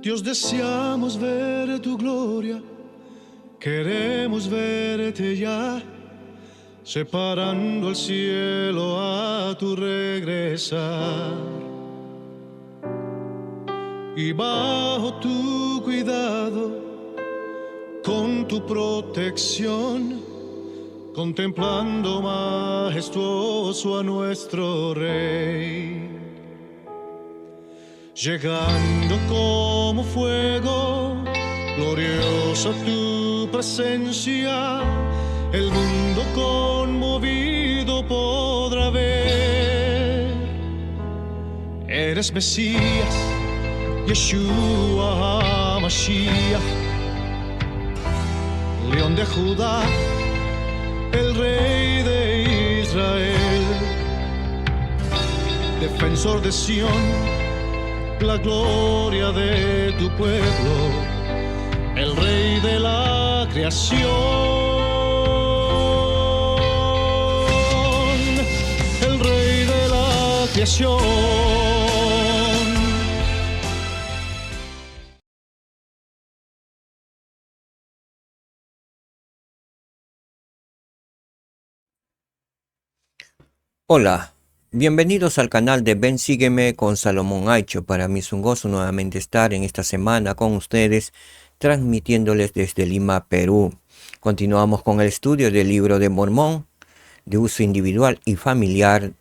Dios, deseamos ver tu gloria, queremos verte ya, separando el cielo a tu regresar. Y bajo tu cuidado, con tu protección, contemplando majestuoso a nuestro Rey. Llegando como fuego, gloriosa tu presencia, el mundo conmovido podrá ver. Eres Mesías, Yeshua HaMashiach, León de Judá, el Rey de Israel, defensor de Sión, la gloria de tu pueblo, el Rey de la creación, el Rey de la creación. Hola, bienvenidos al canal de Ven Sígueme con Salomón Aicho. Para mí es un gozo nuevamente estar en esta semana con ustedes, transmitiéndoles desde Lima, Perú. Continuamos con el estudio del libro de Mormón, de uso individual y familiar,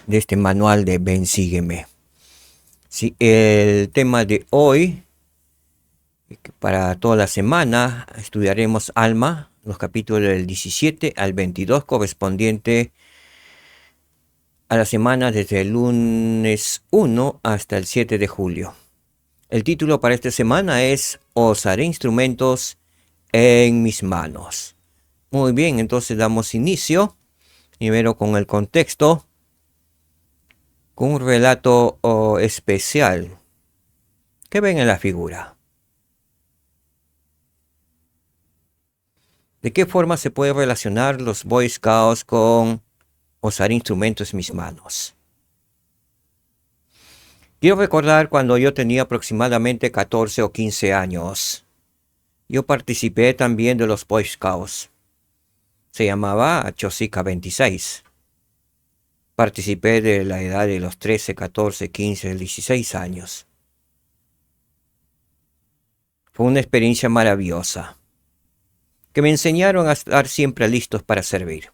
de este manual de Ven Sígueme. Sí, el tema de hoy, para toda la semana, estudiaremos Alma, los capítulos del 17 al 22, correspondiente a la semana desde el lunes 1 hasta el 7 de julio. El título para esta semana es Os haré instrumentos en mis manos. Muy bien, entonces damos inicio primero con el contexto, con un relato especial que ven en la figura. ¿De qué forma se puede relacionar los Boy Scouts con usar instrumentos en mis manos? Quiero recordar cuando yo tenía aproximadamente 14 o 15 años. Yo participé también de los Boy Scouts. Se llamaba Chosica 26. Participé de la edad de los 13, 14, 15, 16 años. Fue una experiencia maravillosa, que me enseñaron a estar siempre listos para servir.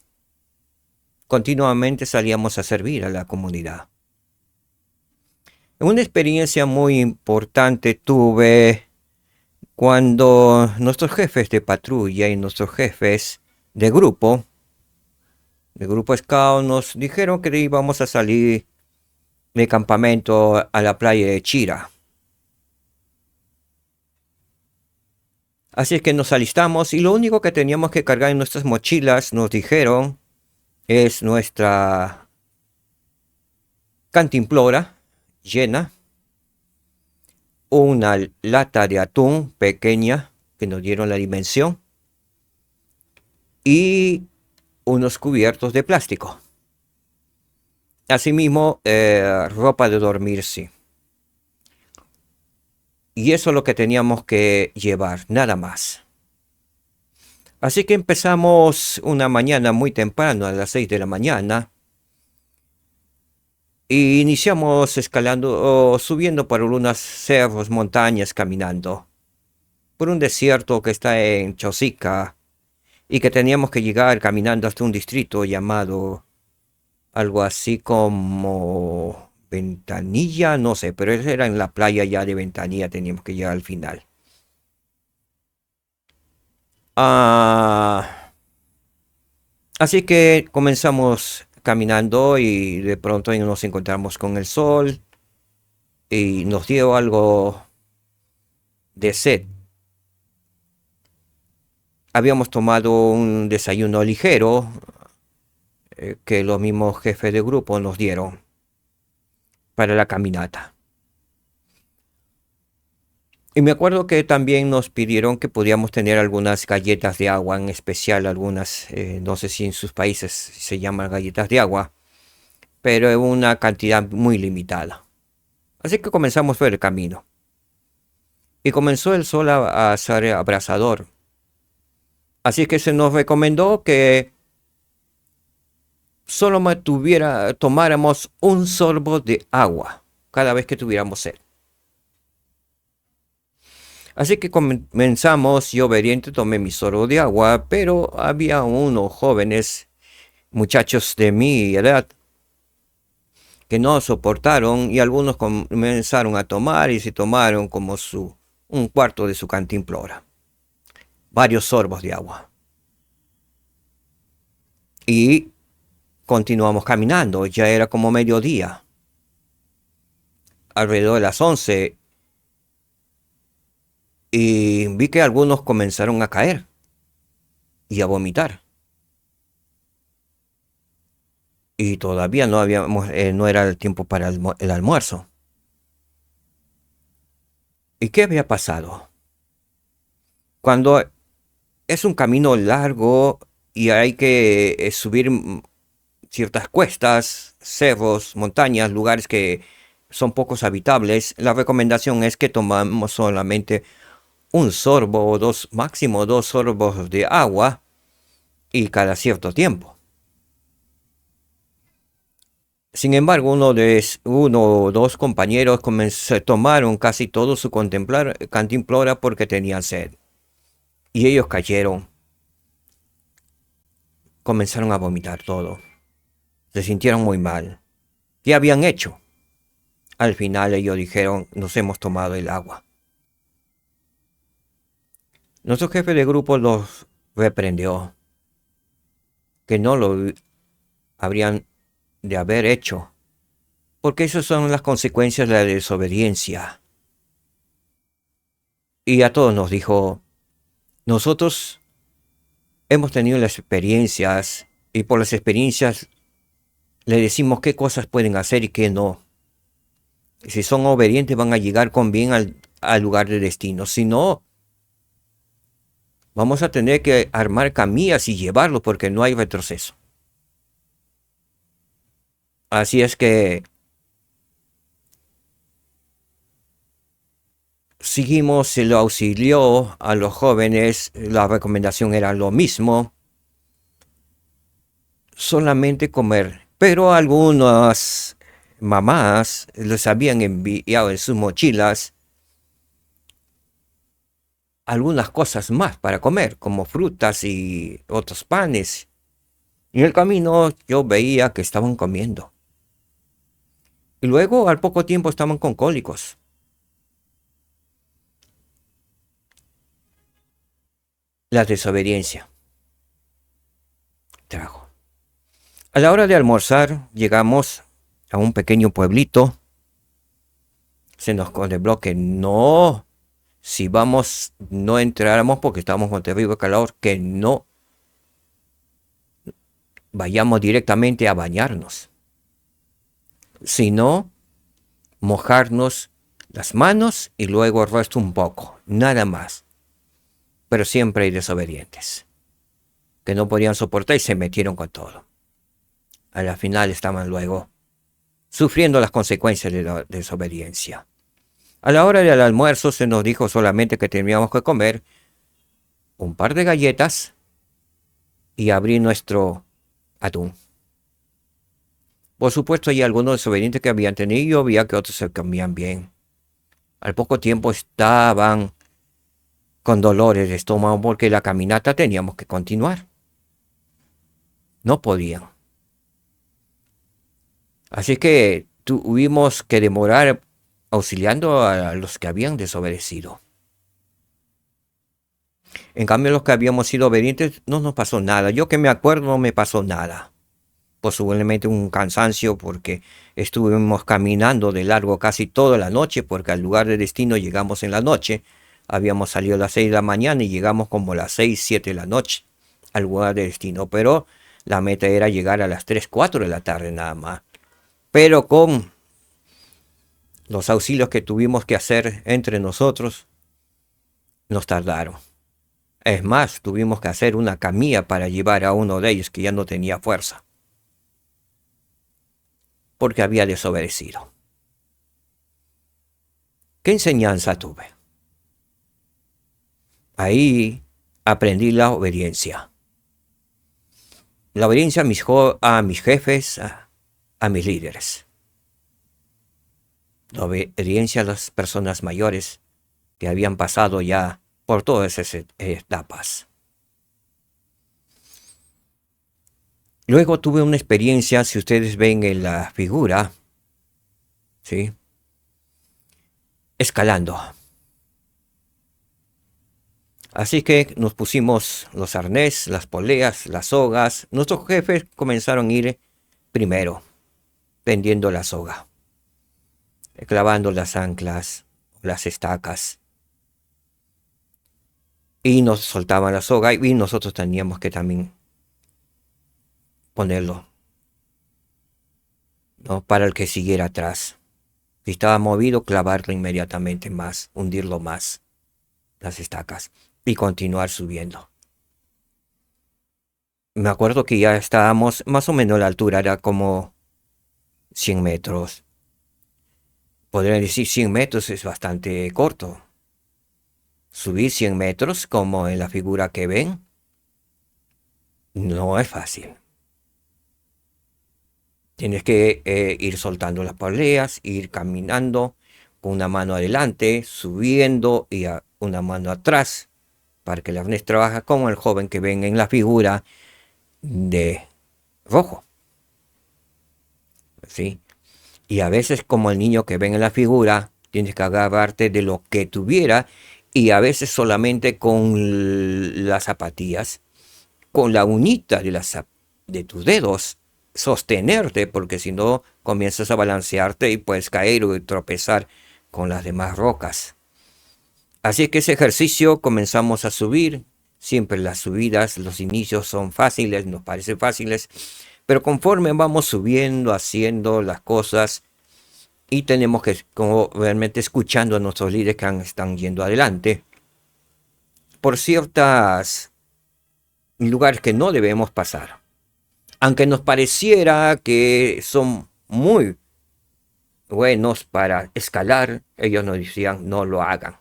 Continuamente salíamos a servir a la comunidad. Una experiencia muy importante tuve cuando nuestros jefes de patrulla y nuestros jefes de grupo Scout, nos dijeron que íbamos a salir de campamento a la playa de Chira. Así es que nos alistamos y lo único que teníamos que cargar en nuestras mochilas, nos dijeron, es nuestra cantimplora llena, una lata de atún pequeña que nos dieron la dimensión y unos cubiertos de plástico. Asimismo, ropa de dormir, sí. Y eso es lo que teníamos que llevar, nada más. Así que empezamos una mañana muy temprano, a las 6 de la mañana. Y iniciamos escalando o subiendo por unos cerros, montañas, caminando. Por un desierto que está en Chosica. Y que teníamos que llegar caminando hasta un distrito llamado algo así como Ventanilla, no sé, pero era en la playa ya de Ventanilla, teníamos que llegar al final. Así que comenzamos caminando y de pronto nos encontramos con el sol y nos dio algo de sed. Habíamos tomado un desayuno ligero que los mismos jefes de grupo nos dieron para la caminata. Y me acuerdo que también nos pidieron que podíamos tener algunas galletas de agua, en especial algunas, no sé si en sus países se llaman galletas de agua, pero en una cantidad muy limitada. Así que comenzamos por el camino. y comenzó el sol a ser abrasador. Así que se nos recomendó que solo tomáramos un sorbo de agua cada vez que tuviéramos sed. Así que comenzamos, yo obediente tomé mi sorbo de agua, pero había unos jóvenes, muchachos de mi edad, que no soportaron y algunos comenzaron a tomar y se tomaron como un cuarto de su cantimplora, varios sorbos de agua. Y continuamos caminando, ya era como mediodía, alrededor de las 11, y vi que algunos comenzaron a caer y a vomitar. Y todavía no era el tiempo para el almuerzo. ¿Y qué había pasado? Cuando es un camino largo y hay que subir ciertas cuestas, cerros, montañas, lugares que son pocos habitables, la recomendación es que tomamos solamente un sorbo o dos, máximo 2 sorbos de agua y cada cierto tiempo. Sin embargo, uno o dos compañeros tomaron casi todo su cantimplora porque tenían sed. Y ellos cayeron. Comenzaron a vomitar todo. Se sintieron muy mal. ¿Qué habían hecho? Al final ellos dijeron, nos hemos tomado el agua. Nuestro jefe de grupo los reprendió. Que no lo habrían de haber hecho. Porque esas son las consecuencias de la desobediencia. Y a todos nos dijo, nosotros hemos tenido las experiencias y por las experiencias le decimos qué cosas pueden hacer y qué no. Si son obedientes van a llegar con bien al lugar de destino. Si no, vamos a tener que armar camillas y llevarlos porque no hay retroceso. Así es que seguimos, se lo auxilió a los jóvenes, la recomendación era lo mismo, solamente comer. Pero algunas mamás les habían enviado en sus mochilas algunas cosas más para comer, como frutas y otros panes. Y en el camino yo veía que estaban comiendo. Y luego al poco tiempo estaban con cólicos. La desobediencia trajo. A la hora de almorzar llegamos a un pequeño pueblito. Se nos contempló que no, si vamos, no entráramos porque estábamos con terrible calor, que no vayamos directamente a bañarnos, sino mojarnos las manos y luego el resto un poco, nada más. Pero siempre hay desobedientes que no podían soportar y se metieron con todo. A la final estaban luego sufriendo las consecuencias de la desobediencia. A la hora del almuerzo se nos dijo solamente que teníamos que comer un par de galletas y abrir nuestro atún. Por supuesto, hay algunos desobedientes que habían tenido y yo veía que otros se comían bien. Al poco tiempo estaban con dolores de estómago porque la caminata teníamos que continuar. No podían. Así que tuvimos que demorar auxiliando a los que habían desobedecido. En cambio, los que habíamos sido obedientes no nos pasó nada. Yo que me acuerdo no me pasó nada. Posiblemente un cansancio porque estuvimos caminando de largo casi toda la noche porque al lugar de destino llegamos en la noche. Habíamos salido a las 6 de la mañana y llegamos como a las 6, 7 de la noche al lugar de destino. Pero la meta era llegar a las 3, 4 de la tarde nada más. Pero con los auxilios que tuvimos que hacer entre nosotros, nos tardaron. Es más, tuvimos que hacer una camilla para llevar a uno de ellos que ya no tenía fuerza, porque había desobedecido. ¿Qué enseñanza tuve? Ahí aprendí la obediencia. La obediencia a mis jefes, a mis líderes. La obediencia a las personas mayores que habían pasado ya por todas esas etapas. Luego tuve una experiencia, si ustedes ven en la figura, ¿sí? Escalando. Así que nos pusimos los arnés, las poleas, las sogas. Nuestros jefes comenzaron a ir primero, tendiendo la soga, clavando las anclas, las estacas. Y nos soltaban la soga y nosotros teníamos que también ponerlo, ¿no? Para el que siguiera atrás. Si estaba movido, clavarlo inmediatamente más, hundirlo más, las estacas, y continuar subiendo. Me acuerdo que ya estábamos más o menos a la altura, era como 100 metros. Podría decir 100 metros es bastante corto. Subir 100 metros, como en la figura que ven, no es fácil. Tienes que ir soltando las poleas, ir caminando con una mano adelante, subiendo y una mano atrás, para que el arnés trabaje como el joven que ven en la figura de rojo. ¿Sí? Y a veces como el niño que ven en la figura, tienes que agarrarte de lo que tuviera y a veces solamente con las zapatillas, con la uñita de tus dedos, sostenerte, porque si no comienzas a balancearte y puedes caer o tropezar con las demás rocas. Así que ese ejercicio comenzamos a subir. Siempre las subidas, los inicios son fáciles, nos parecen fáciles, pero conforme vamos subiendo, haciendo las cosas y tenemos que, como realmente escuchando a nuestros líderes que están yendo adelante, por ciertos lugares que no debemos pasar. Aunque nos pareciera que son muy buenos para escalar, ellos nos decían no lo hagan.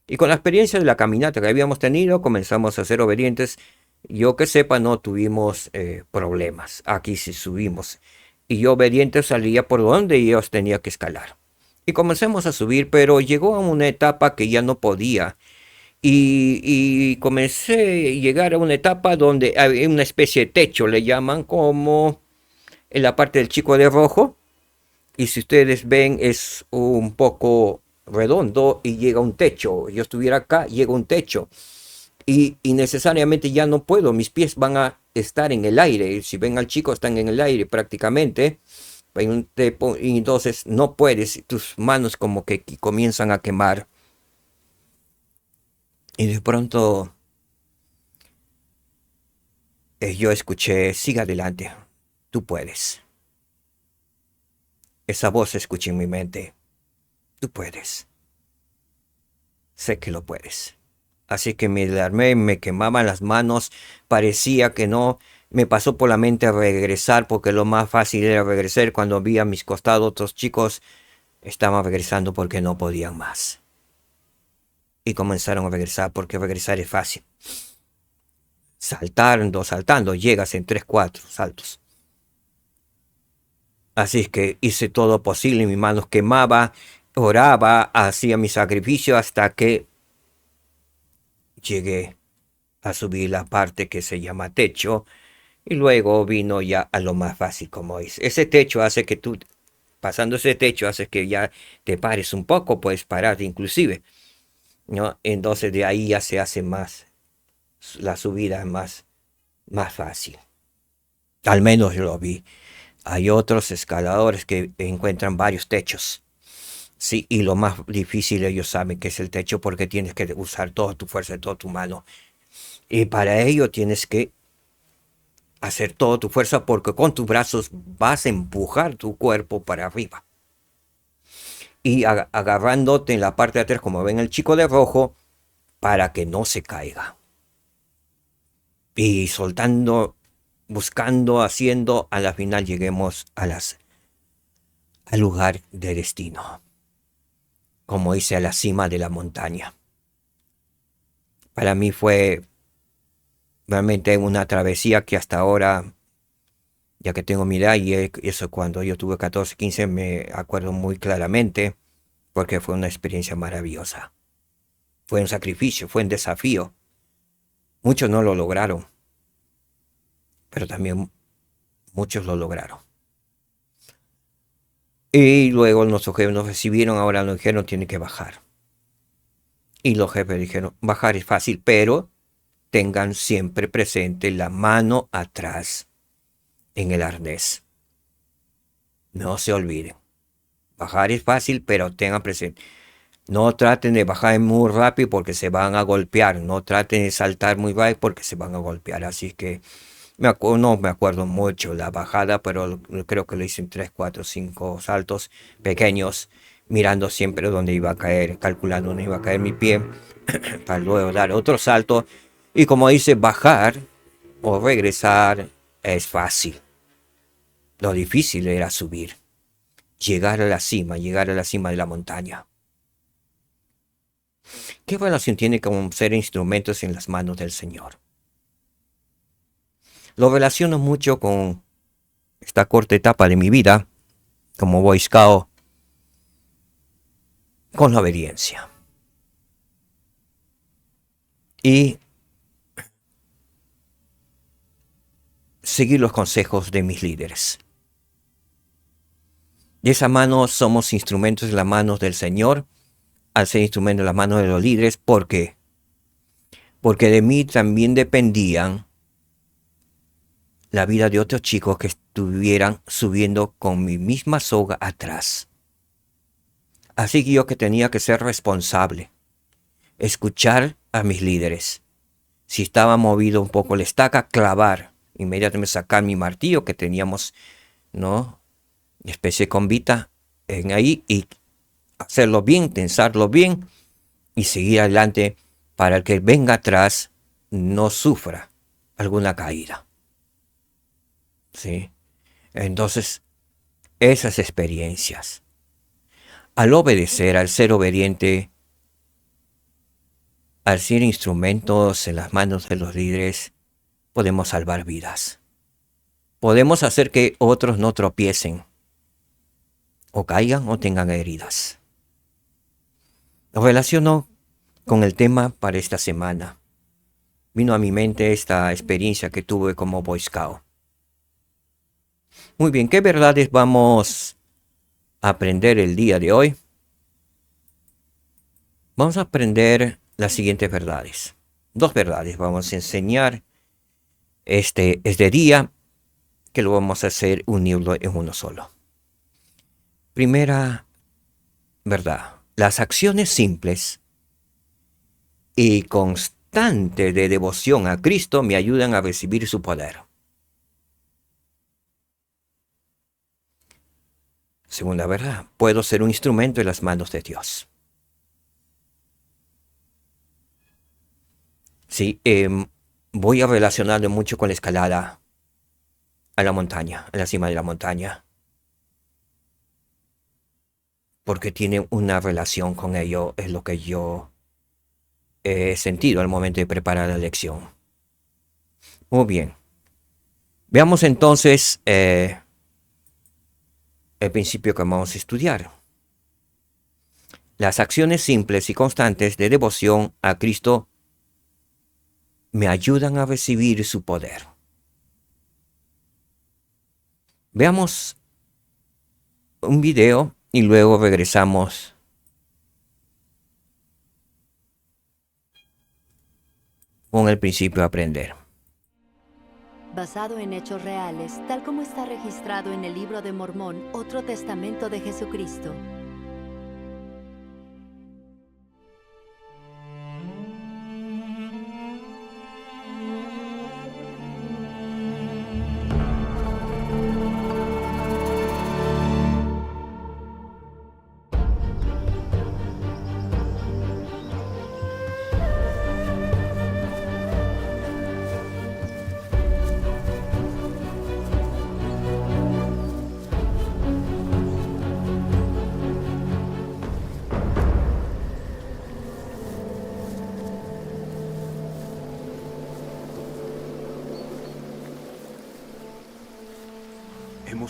Y con la experiencia de la caminata que habíamos tenido, comenzamos a ser obedientes. Yo que sepa, no tuvimos problemas. Aquí sí subimos. Y yo obediente salía por donde ellos tenía que escalar. Y comencemos a subir, pero llegó a una etapa que ya no podía. Y comencé a llegar a una etapa donde hay una especie de techo, le llaman, como en la parte del chico de rojo. Y si ustedes ven, es un poco redondo y llega un techo. Yo estuviera acá, llega un techo. Y necesariamente ya no puedo, mis pies van a estar en el aire. Si ven al chico, están en el aire prácticamente. Y entonces no puedes, tus manos como que comienzan a quemar. Y de pronto yo escuché, siga adelante, tú puedes. Esa voz escuché en mi mente, tú puedes. Sé que lo puedes. Así que me alarmé, me quemaban las manos, parecía que no. Me pasó por la mente regresar, porque lo más fácil era regresar. Cuando vi a mis costados otros chicos estaban regresando porque no podían más. Y comenzaron a regresar porque regresar es fácil. Saltando, llegas en 3, 4 saltos. Así que hice todo posible, mis manos quemaba, oraba, hacía mi sacrificio hasta que llegué a subir la parte que se llama techo. Y luego vino ya a lo más fácil, como es. Ese techo hace que tú, pasando ese techo, hace que ya te pares un poco, puedes pararte inclusive, ¿no? Entonces de ahí ya se hace más, la subida más fácil. Al menos yo lo vi. Hay otros escaladores que encuentran varios techos. Sí, y lo más difícil ellos saben que es el techo porque tienes que usar toda tu fuerza, toda tu mano. Y para ello tienes que hacer toda tu fuerza porque con tus brazos vas a empujar tu cuerpo para arriba. Y agarrándote en la parte de atrás, como ven el chico de rojo, para que no se caiga. Y soltando, buscando, haciendo, a la final lleguemos al lugar de destino. Como dice, a la cima de la montaña. Para mí fue realmente una travesía que hasta ahora, ya que tengo mi edad, y eso cuando yo tuve 14, 15, me acuerdo muy claramente, porque fue una experiencia maravillosa. Fue un sacrificio, fue un desafío. Muchos no lo lograron, pero también muchos lo lograron. Y luego nuestros jefes nos recibieron, ahora nos dijeron tiene que bajar. Y los jefes dijeron, bajar es fácil, pero tengan siempre presente la mano atrás en el arnés. No se olviden. Bajar es fácil, pero tengan presente. No traten de bajar muy rápido porque se van a golpear. No traten de saltar muy rápido porque se van a golpear. Así que no me acuerdo mucho la bajada, pero creo que lo hice en 3, 4, 5 saltos pequeños, mirando siempre dónde iba a caer, calculando dónde iba a caer mi pie, para luego dar otro salto. Y como dice, bajar o regresar es fácil. Lo difícil era subir, llegar a la cima de la montaña. ¿Qué relación tiene con ser instrumentos en las manos del Señor? Lo relaciono mucho con esta corta etapa de mi vida como Boy Scout, con la obediencia. Y seguir los consejos de mis líderes. De esa mano somos instrumentos en las manos del Señor, al ser instrumentos en las manos de los líderes. ¿Por qué? Porque de mí también dependían la vida de otros chicos que estuvieran subiendo con mi misma soga atrás. Así que yo que tenía que ser responsable, escuchar a mis líderes. Si estaba movido un poco la estaca, clavar, inmediatamente sacar mi martillo que teníamos, ¿no? Especie con vita en ahí y hacerlo bien, tensarlo bien y seguir adelante para el que venga atrás no sufra alguna caída. ¿Sí? Entonces, esas experiencias, al obedecer, al ser obediente, al ser instrumentos en las manos de los líderes, podemos salvar vidas. Podemos hacer que otros no tropiecen, o caigan o tengan heridas. Lo relaciono con el tema para esta semana. Vino a mi mente esta experiencia que tuve como Boy Scout. Muy bien, ¿qué verdades vamos a aprender el día de hoy? Vamos a aprender las siguientes verdades. 2 verdades vamos a enseñar este día, que lo vamos a hacer unirlo en uno solo. Primera verdad. Las acciones simples y constantes de devoción a Cristo me ayudan a recibir su poder. Segunda verdad, puedo ser un instrumento en las manos de Dios. Sí, voy a relacionarlo mucho con la escalada a la montaña, a la cima de la montaña. Porque tiene una relación con ello, es lo que yo he sentido al momento de preparar la lección. Muy bien. Veamos entonces el principio que vamos a estudiar. Las acciones simples y constantes de devoción a Cristo me ayudan a recibir su poder. Veamos un video y luego regresamos con el principio a aprender. Basado en hechos reales, tal como está registrado en el Libro de Mormón, otro testamento de Jesucristo.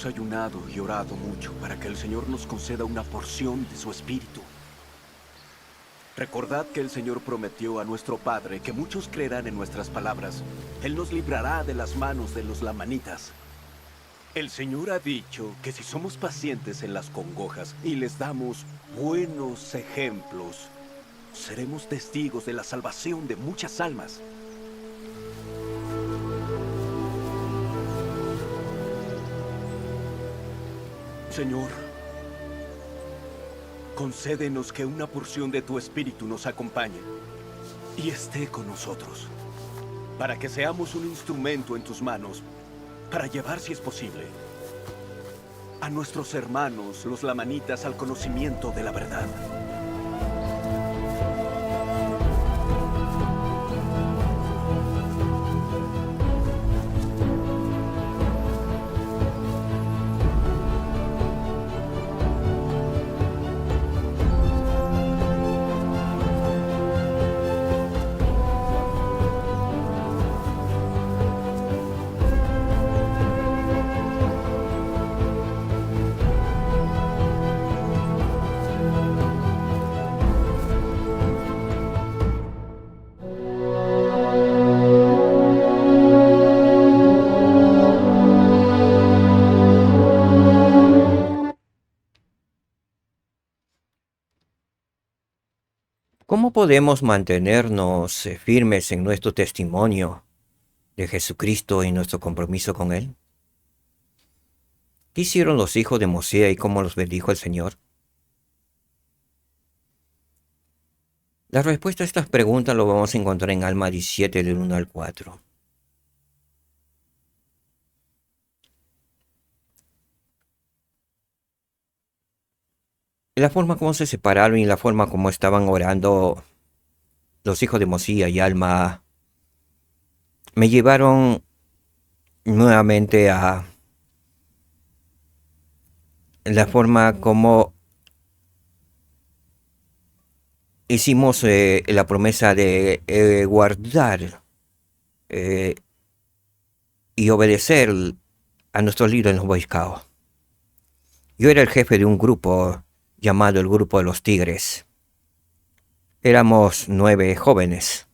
hemos ayunado y orado mucho para que el Señor nos conceda una porción de su Espíritu. Recordad que el Señor prometió a nuestro Padre que muchos creerán en nuestras palabras. Él nos librará de las manos de los lamanitas. El Señor ha dicho que si somos pacientes en las congojas y les damos buenos ejemplos, seremos testigos de la salvación de muchas almas. Señor, concédenos que una porción de tu Espíritu nos acompañe y esté con nosotros, para que seamos un instrumento en tus manos, para llevar, si es posible, a nuestros hermanos, los lamanitas, al conocimiento de la verdad. ¿Cómo podemos mantenernos firmes en nuestro testimonio de Jesucristo y nuestro compromiso con Él? ¿Qué hicieron los hijos de Mosía y cómo los bendijo el Señor? La respuesta a estas preguntas lo vamos a encontrar en Alma 17 del 1 al 4. La forma como se separaron y la forma como estaban orando los hijos de Mosía y Alma me llevaron nuevamente a la forma como hicimos la promesa de guardar y obedecer a nuestros líderes en los Boy Scouts. Yo era el jefe de un grupo llamado el Grupo de los Tigres. Éramos 9 jóvenes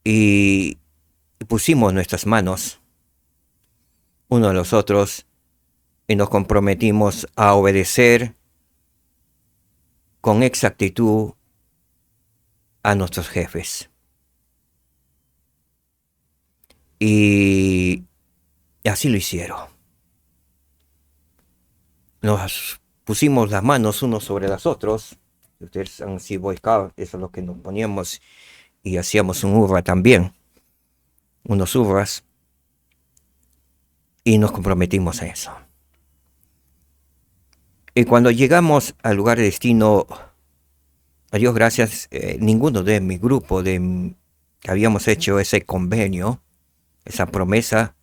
y pusimos nuestras manos uno a los otros y nos comprometimos a obedecer con exactitud a nuestros jefes. Y así lo hicieron. Nos pusimos las manos unos sobre los otros. Ustedes han sido Boy Scouts, eso es lo que nos poníamos y hacíamos un hurra también. Unos hurras. Y nos comprometimos a eso. Y cuando llegamos al lugar de destino, a Dios gracias, ninguno de mi grupo que habíamos hecho ese convenio, esa promesa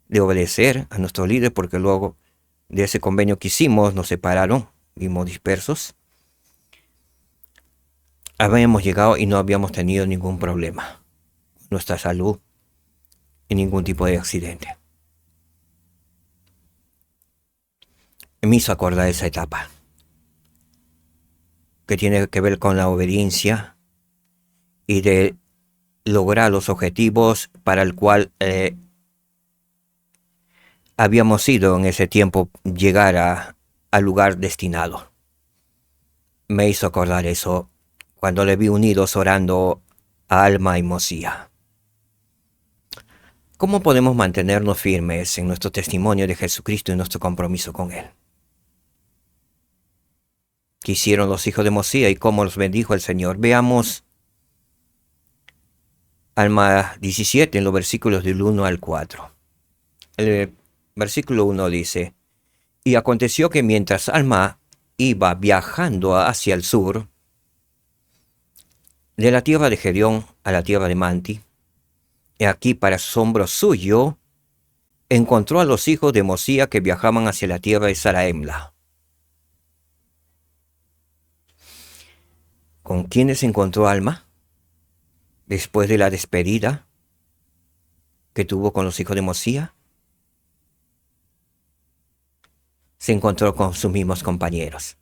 de obedecer a nuestro líder, porque luego de ese convenio que hicimos nos separaron, vimos dispersos. Habíamos llegado y no habíamos tenido ningún problema, nuestra salud y ningún tipo de accidente. Me hizo acordar esa etapa que tiene que ver con la obediencia y de lograr los objetivos para el cual habíamos ido en ese tiempo, llegar al lugar destinado. Me hizo acordar eso cuando le vi unidos orando a Alma y Mosía. ¿Cómo podemos mantenernos firmes en nuestro testimonio de Jesucristo y nuestro compromiso con Él? ¿Qué hicieron los hijos de Mosía y cómo los bendijo el Señor? Veamos Alma 17 en los versículos del 1 al 4. El versículo 1 dice: Y aconteció que mientras Alma iba viajando hacia el sur, de la tierra de Gedeón a la tierra de Manti, y aquí para asombro suyo, encontró a los hijos de Mosía que viajaban hacia la tierra de Zaraemla. ¿Con quiénes encontró Alma después de la despedida que tuvo con los hijos de Mosía? se encontró con sus mismos compañeros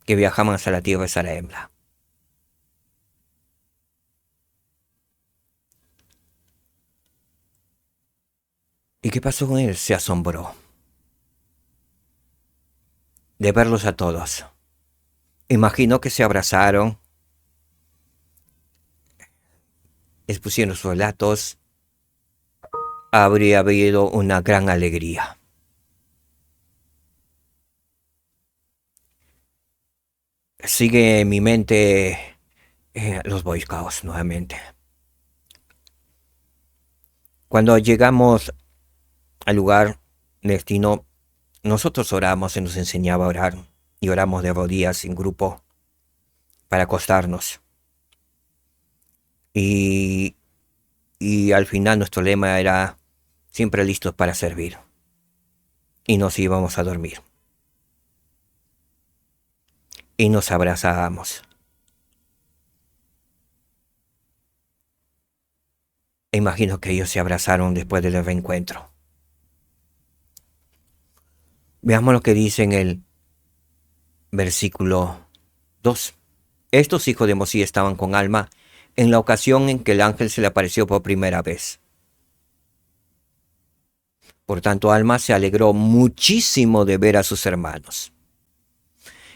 que viajaban hacia la tierra de Zarahemla. ¿Y qué pasó con él? Se asombró de verlos a todos. Imaginó que se abrazaron, expusieron sus relatos. Habría habido una gran alegría. Sigue en mi mente los Boy Scouts nuevamente. Cuando llegamos al lugar destino, nosotros oramos, se nos enseñaba a orar y oramos de rodillas en grupo para acostarnos. Y al final nuestro lema era siempre listos para servir. Y nos íbamos a dormir. Y nos abrazábamos. E imagino que ellos se abrazaron después del reencuentro. Veamos lo que dice en el versículo 2. Estos hijos de Mosí estaban con Alma en la ocasión en que el ángel se le apareció por primera vez. Por tanto, Alma se alegró muchísimo de ver a sus hermanos.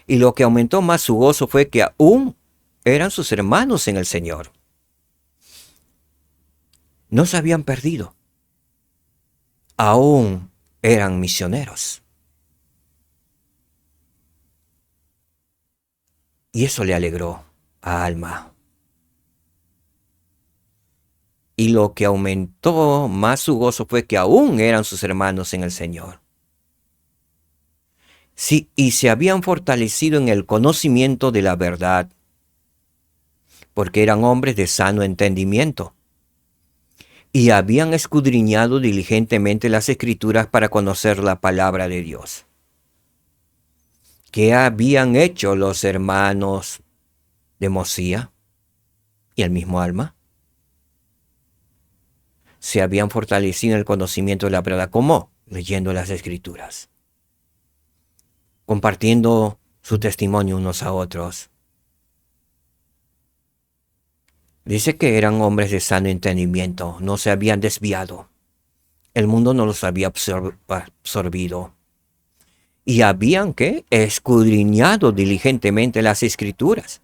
Y lo que aumentó más su gozo fue que aún eran sus hermanos en el Señor. No se habían perdido. Aún eran misioneros. Y eso le alegró a Alma. Y lo que aumentó más su gozo fue que aún eran sus hermanos en el Señor. Sí, y se habían fortalecido en el conocimiento de la verdad, porque eran hombres de sano entendimiento, y habían escudriñado diligentemente las Escrituras para conocer la palabra de Dios. ¿Qué habían hecho los hermanos de Mosía y el mismo Alma? Se habían fortalecido en el conocimiento de la verdad. ¿Cómo? Leyendo las Escrituras, compartiendo su testimonio unos a otros. Dice que eran hombres de sano entendimiento, no se habían desviado. El mundo no los había absorbido. Y habían ¿qué? Escudriñado diligentemente las Escrituras.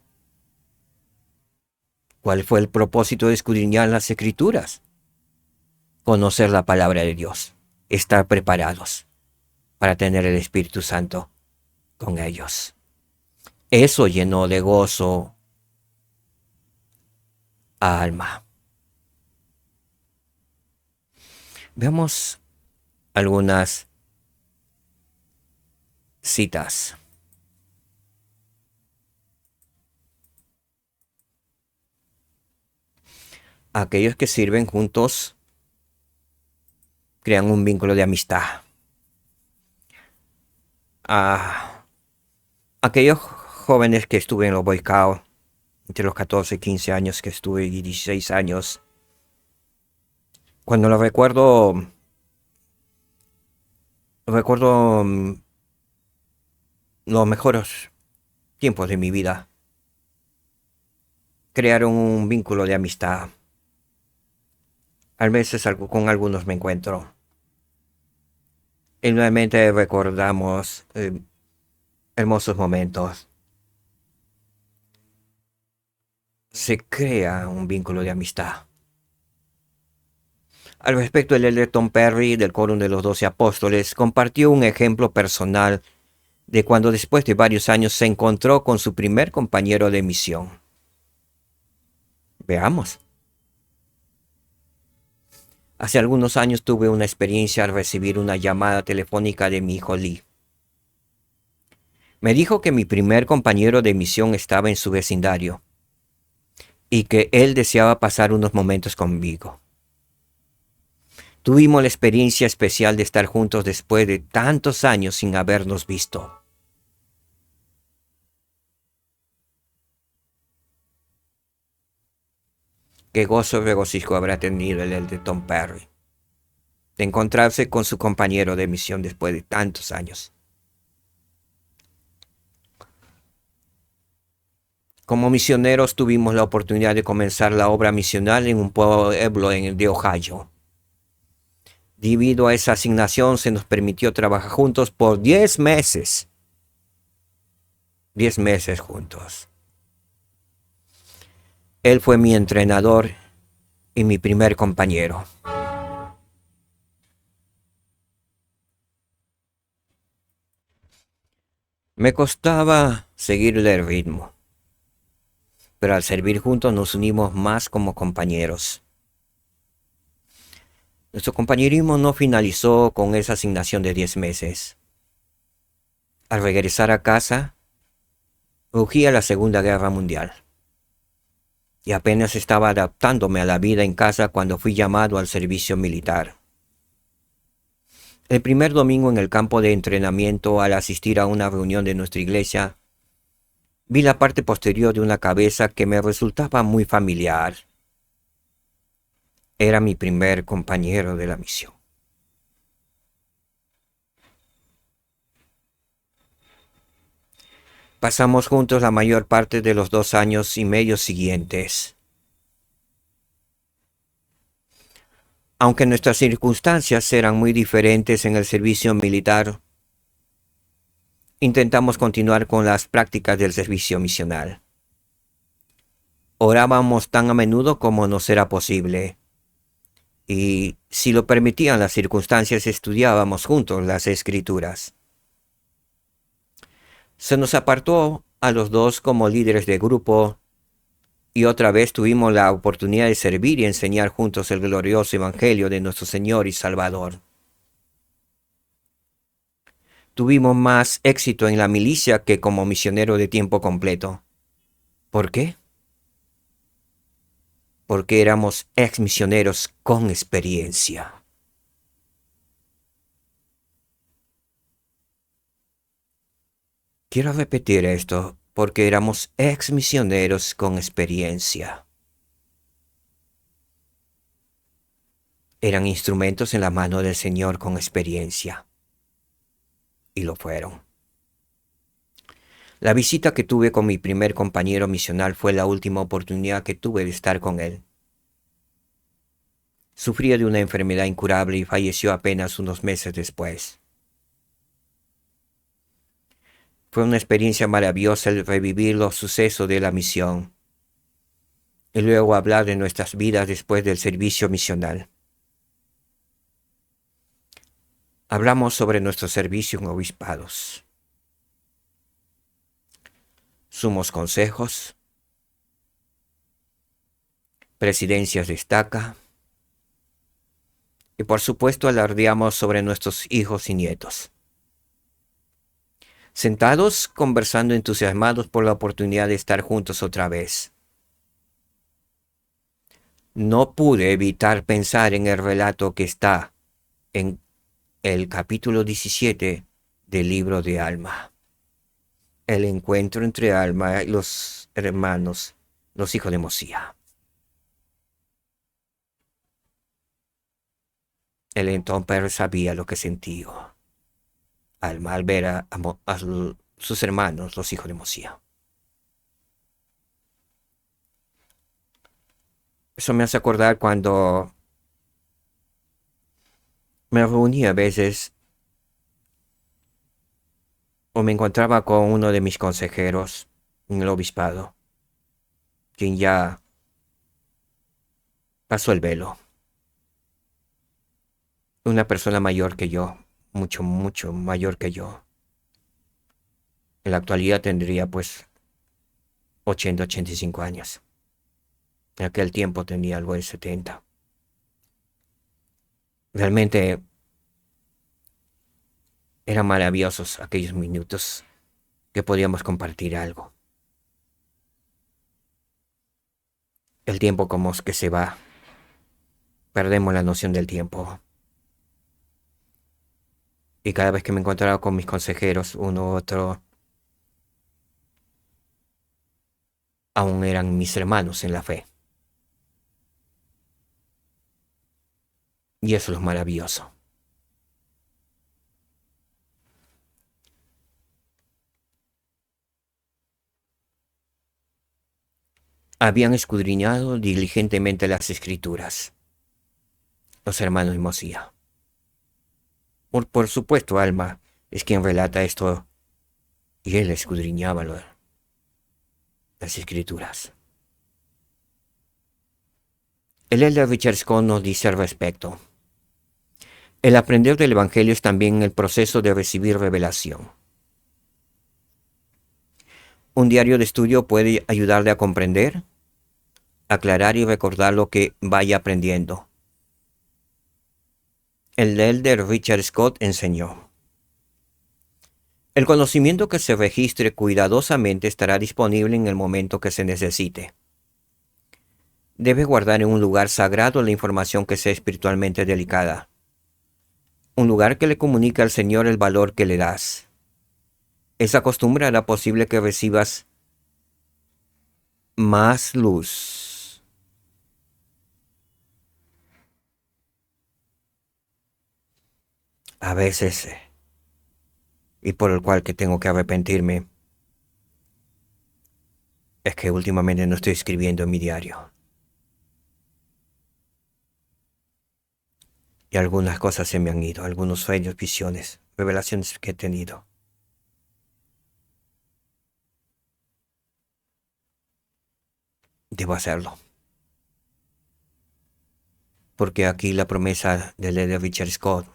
¿Cuál fue el propósito de escudriñar las Escrituras? Conocer la palabra de Dios, estar preparados para tener el Espíritu Santo con ellos. Eso llenó de gozo a Alma. Veamos algunas citas. Aquellos que sirven juntos crean un vínculo de amistad. Aquellos jóvenes que estuve en los Boy Scouts, entre los 14 y 15 años que estuve y 16 años, cuando lo recuerdo los mejores tiempos de mi vida. Crearon un vínculo de amistad. A veces con algunos me encuentro. Y nuevamente recordamos hermosos momentos. Se crea un vínculo de amistad. Al respecto, el elder Tom Perry del Quórum de los 12 Apóstoles compartió un ejemplo personal de cuando después de varios años se encontró con su primer compañero de misión. Veamos. Hace algunos años tuve una experiencia al recibir una llamada telefónica de mi hijo Lee. Me dijo que mi primer compañero de misión estaba en su vecindario y que él deseaba pasar unos momentos conmigo. Tuvimos la experiencia especial de estar juntos después de tantos años sin habernos visto. Qué gozo y regocijo habrá tenido el de Tom Perry de encontrarse con su compañero de misión después de tantos años. Como misioneros tuvimos la oportunidad de comenzar la obra misional en un pueblo de Ohio. Debido a esa asignación se nos permitió trabajar juntos por 10 meses. 10 meses juntos. Él fue mi entrenador y mi primer compañero. Me costaba seguirle el ritmo, pero al servir juntos nos unimos más como compañeros. Nuestro compañerismo no finalizó con esa asignación de 10 meses. Al regresar a casa, rugía la Segunda Guerra Mundial. Y apenas estaba adaptándome a la vida en casa cuando fui llamado al servicio militar. El primer domingo en el campo de entrenamiento, al asistir a una reunión de nuestra iglesia, vi la parte posterior de una cabeza que me resultaba muy familiar. Era mi primer compañero de la misión. Pasamos juntos la mayor parte de los 2 años y medio siguientes. Aunque nuestras circunstancias eran muy diferentes en el servicio militar, intentamos continuar con las prácticas del servicio misional. Orábamos tan a menudo como nos era posible. Y si lo permitían las circunstancias, estudiábamos juntos las Escrituras. Se nos apartó a los dos como líderes de grupo y otra vez tuvimos la oportunidad de servir y enseñar juntos el glorioso Evangelio de nuestro Señor y Salvador. Tuvimos más éxito en la milicia que como misionero de tiempo completo. ¿Por qué? Porque éramos ex misioneros con experiencia. Quiero repetir esto, porque éramos ex misioneros con experiencia. Eran instrumentos en la mano del Señor con experiencia. Y lo fueron. La visita que tuve con mi primer compañero misional fue la última oportunidad que tuve de estar con él. Sufría de una enfermedad incurable y falleció apenas unos meses después. Fue una experiencia maravillosa el revivir los sucesos de la misión y luego hablar de nuestras vidas después del servicio misional. Hablamos sobre nuestro servicio en obispados. Sumos consejos, presidencias de estaca y por supuesto alardeamos sobre nuestros hijos y nietos. Sentados, conversando entusiasmados por la oportunidad de estar juntos otra vez. No pude evitar pensar en el relato que está en el capítulo 17 del libro de Alma. El encuentro entre Alma y los hermanos, los hijos de Mosía. El entonces sabía lo que sentía Alma al ver a sus hermanos, los hijos de Mosía. Eso me hace acordar cuando me reunía a veces o me encontraba con uno de mis consejeros en el obispado, quien ya pasó el velo. Una persona mayor que yo, mucho mayor que yo. En la actualidad tendría pues 85 años. En aquel tiempo tenía algo de 70. Realmente eran maravillosos aquellos minutos que podíamos compartir algo. El tiempo como que se va. Perdemos la noción del tiempo. Y cada vez que me encontraba con mis consejeros, uno u otro, aún eran mis hermanos en la fe. Y eso es lo maravilloso. habían escudriñado diligentemente las escrituras, los hermanos de Mosía. Por supuesto, Alma es quien relata esto, y él escudriñaba las escrituras. El elder Richard Scott nos dice al respecto: el aprender del Evangelio es también el proceso de recibir revelación. Un diario de estudio puede ayudarle a comprender, aclarar y recordar lo que vaya aprendiendo. El elder Richard Scott enseñó: el conocimiento que se registre cuidadosamente estará disponible en el momento que se necesite. Debe guardar en un lugar sagrado la información que sea espiritualmente delicada. Un lugar que le comunique al Señor el valor que le das. Esa costumbre hará posible que recibas más luz. A veces, y por el cual que tengo que arrepentirme, es que últimamente no estoy escribiendo en mi diario. Y algunas cosas se me han ido, algunos sueños, visiones, revelaciones que he tenido. Debo hacerlo. Porque aquí la promesa del elder Richard Scott,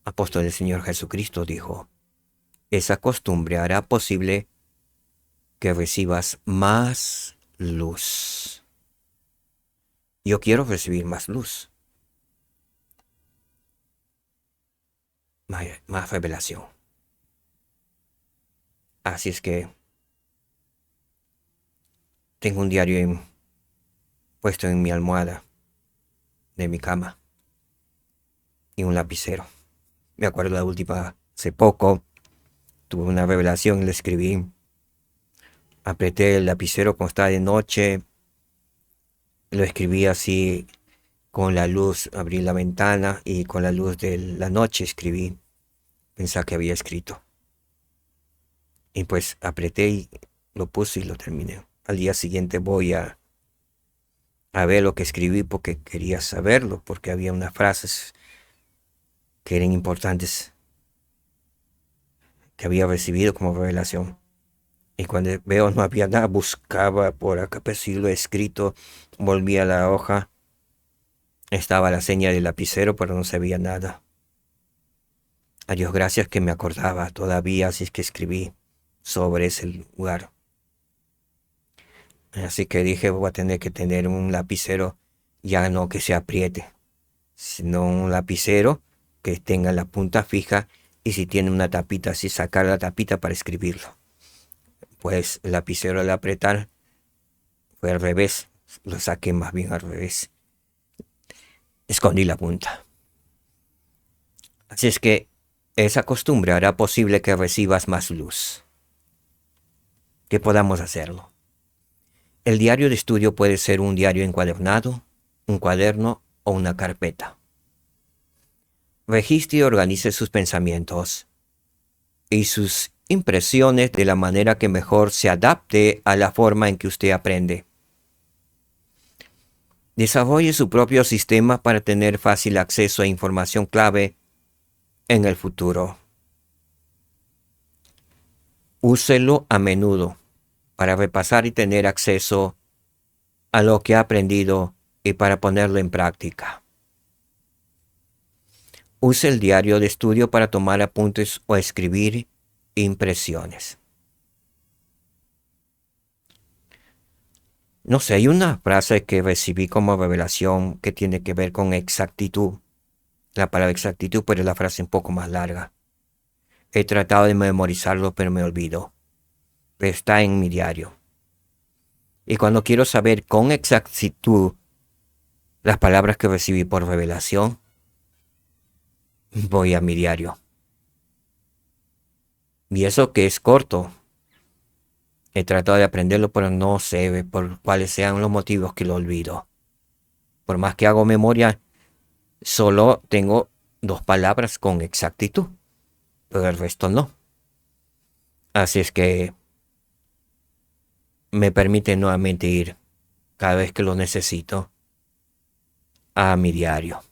apóstol del Señor Jesucristo, dijo: esa costumbre hará posible que recibas más luz. Yo quiero recibir más luz. Más revelación. Así es que tengo un diario puesto en mi almohada de mi cama y un lapicero. Me acuerdo la última, hace poco, tuve una revelación y le escribí. Apreté el lapicero cuando estaba de noche, lo escribí así con la luz, abrí la ventana y con la luz de la noche escribí. Pensaba que había escrito. Y pues apreté y lo puse y lo terminé. Al día siguiente voy a ver lo que escribí porque quería saberlo, porque había unas frases que eran importantes que había recibido como revelación. Y cuando veo no había nada, buscaba por acá, pues sí lo he escrito, volví a la hoja, estaba la seña del lapicero, pero no se veía nada. A Dios gracias que me acordaba todavía, así es que escribí sobre ese lugar. Así que dije, voy a tener que tener un lapicero, ya no que se apriete, sino un lapicero que tenga la punta fija, y si tiene una tapita, así sacar la tapita para escribirlo. Pues el lapicero al apretar fue al revés, lo saqué más bien al revés. Escondí la punta. Así es que esa costumbre hará posible que recibas más luz, que podamos hacerlo. El diario de estudio puede ser un diario encuadernado, un cuaderno o una carpeta. Registre y organice sus pensamientos y sus impresiones de la manera que mejor se adapte a la forma en que usted aprende. Desarrolle su propio sistema para tener fácil acceso a información clave en el futuro. Úselo a menudo para repasar y tener acceso a lo que ha aprendido y para ponerlo en práctica. Use el diario de estudio para tomar apuntes o escribir impresiones. No sé, hay una frase que recibí como revelación que tiene que ver con exactitud. La palabra exactitud, pero es la frase un poco más larga. He tratado de memorizarlo, pero me olvido. Está en mi diario. Y cuando quiero saber con exactitud las palabras que recibí por revelación, voy a mi diario. Y eso que es corto. He tratado de aprenderlo, pero no sé por cuáles sean los motivos que lo olvido. Por más que hago memoria, solo tengo 2 palabras con exactitud, pero el resto no. Así es que me permite nuevamente ir cada vez que lo necesito a mi diario.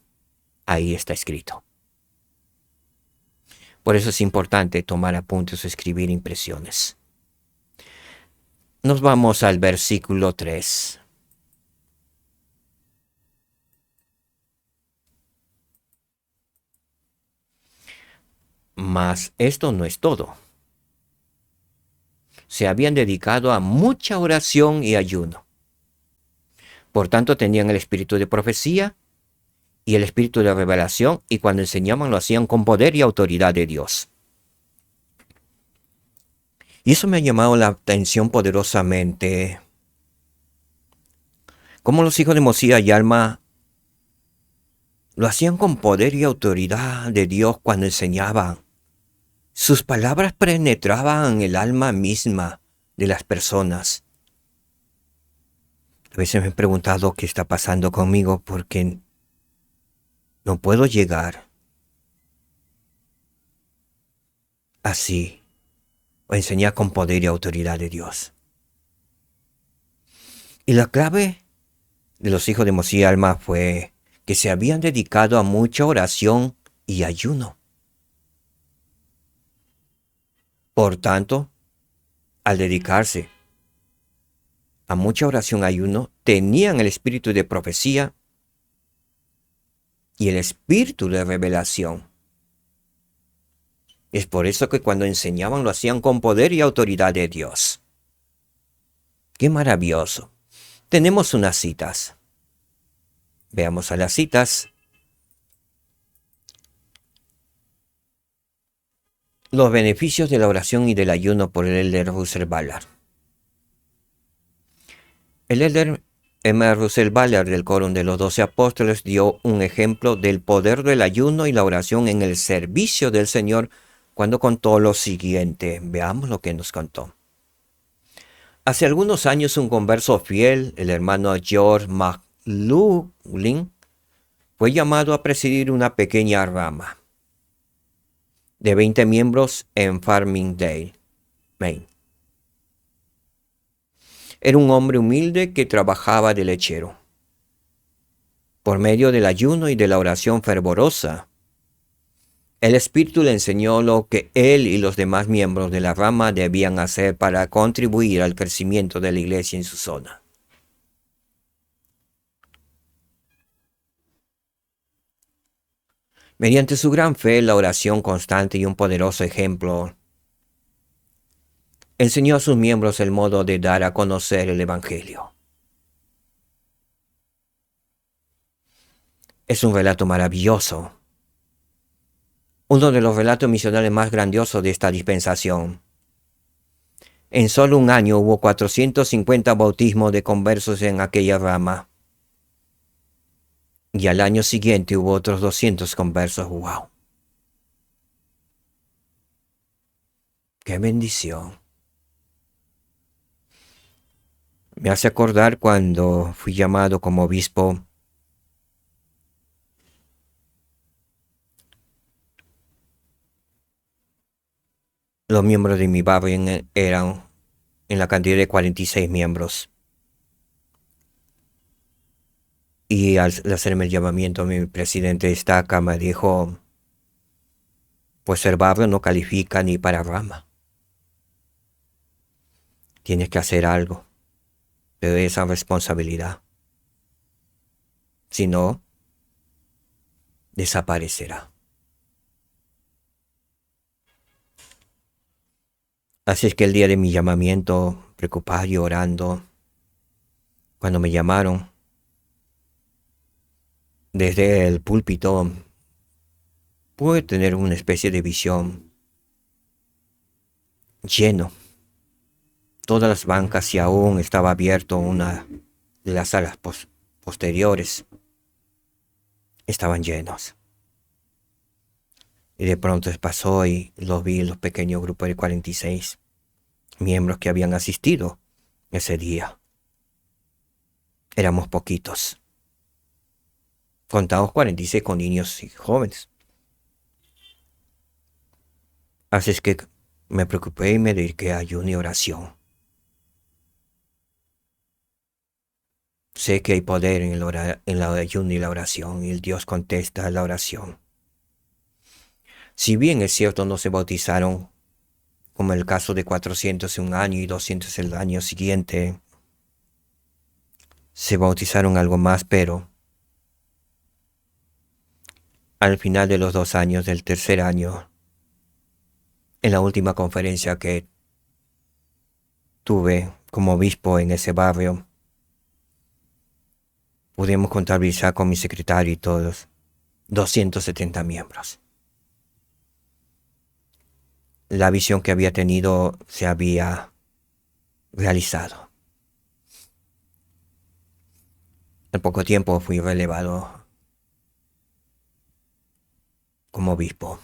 Ahí está escrito. Por eso es importante tomar apuntes o escribir impresiones. Nos vamos al versículo 3. Mas esto no es todo. Se habían dedicado a mucha oración y ayuno. Por tanto, tenían el espíritu de profecía y el espíritu de revelación, y cuando enseñaban lo hacían con poder y autoridad de Dios. Y eso me ha llamado la atención poderosamente. Cómo los hijos de Mosía y Alma lo hacían con poder y autoridad de Dios cuando enseñaban. Sus palabras penetraban el alma misma de las personas. A veces me he preguntado qué está pasando conmigo, porque no puedo llegar así o enseñar con poder y autoridad de Dios. Y la clave de los hijos de Mosía y Alma fue que se habían dedicado a mucha oración y ayuno. Por tanto, al dedicarse a mucha oración y ayuno, tenían el espíritu de profecía y el espíritu de revelación. Es por eso que cuando enseñaban lo hacían con poder y autoridad de Dios. ¡Qué maravilloso! Tenemos unas citas. Veamos a las citas. Los beneficios de la oración y del ayuno por el elder Russell Ballard. El elder M. Russell Ballard del Quórum de los 12 Apóstoles dio un ejemplo del poder del ayuno y la oración en el servicio del Señor cuando contó lo siguiente. Veamos lo que nos contó. Hace algunos años un converso fiel, el hermano George McLaughlin, fue llamado a presidir una pequeña rama de 20 miembros en Farmingdale, Maine. Era un hombre humilde que trabajaba de lechero. Por medio del ayuno y de la oración fervorosa, el Espíritu le enseñó lo que él y los demás miembros de la rama debían hacer para contribuir al crecimiento de la iglesia en su zona. Mediante su gran fe, la oración constante y un poderoso ejemplo, enseñó a sus miembros el modo de dar a conocer el Evangelio. Es un relato maravilloso, uno de los relatos misionales más grandiosos de esta dispensación. En solo un año hubo 450 bautismos de conversos en aquella rama. Y al año siguiente hubo otros 200 conversos. ¡Wow! ¡Qué bendición! Me hace acordar cuando fui llamado como obispo. Los miembros de mi barrio eran en la cantidad de 46 miembros. Y al hacerme el llamamiento, mi presidente de estaca me dijo, pues el barrio no califica ni para rama. Tienes que hacer algo. Te doy esa responsabilidad. Si no, desaparecerá. Así es que el día de mi llamamiento, preocupado y orando, cuando me llamaron, desde el púlpito, pude tener una especie de visión lleno. Todas las bancas y aún estaba abierto una de las salas posteriores. Estaban llenos. Y de pronto pasó y los vi, los pequeños grupos de 46 miembros que habían asistido ese día. Éramos poquitos. Contados 46 con niños y jóvenes. Así es que me preocupé y me dediqué a ayuno y oración. Sé que hay poder en la ayuno y la oración, y el Dios contesta la oración. Si bien es cierto, no se bautizaron, como el caso de 400 en un año y 200 el año siguiente, se bautizaron algo más, pero al final de los 2 años, del tercer año, en la última conferencia que tuve como obispo en ese barrio, pudimos contabilizar con mi secretario y todos 270 miembros. La visión que había tenido se había realizado. En poco tiempo fui relevado como obispo.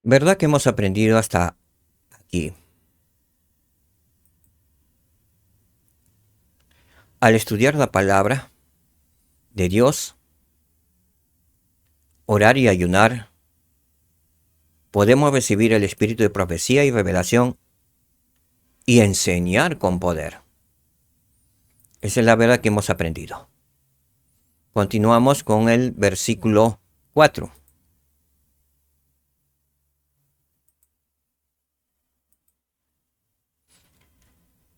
¿Verdad que hemos aprendido hasta aquí? Al estudiar la palabra de Dios, orar y ayunar, podemos recibir el espíritu de profecía y revelación y enseñar con poder. Esa es la verdad que hemos aprendido. Continuamos con el versículo 4.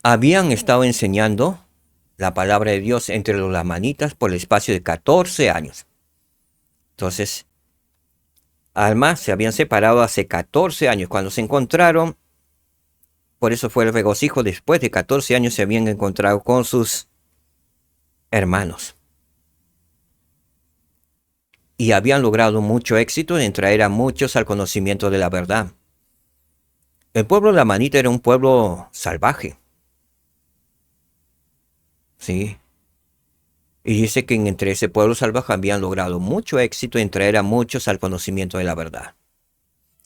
Habían estado enseñando la palabra de Dios entre los lamanitas por el espacio de 14 años. Entonces, además se habían separado hace 14 años. Cuando se encontraron, por eso fue el regocijo, después de 14 años se habían encontrado con sus hermanos. Y habían logrado mucho éxito en traer a muchos al conocimiento de la verdad. El pueblo lamanita era un pueblo salvaje. Sí. Y dice que entre ese pueblo salvaje habían logrado mucho éxito en traer a muchos al conocimiento de la verdad.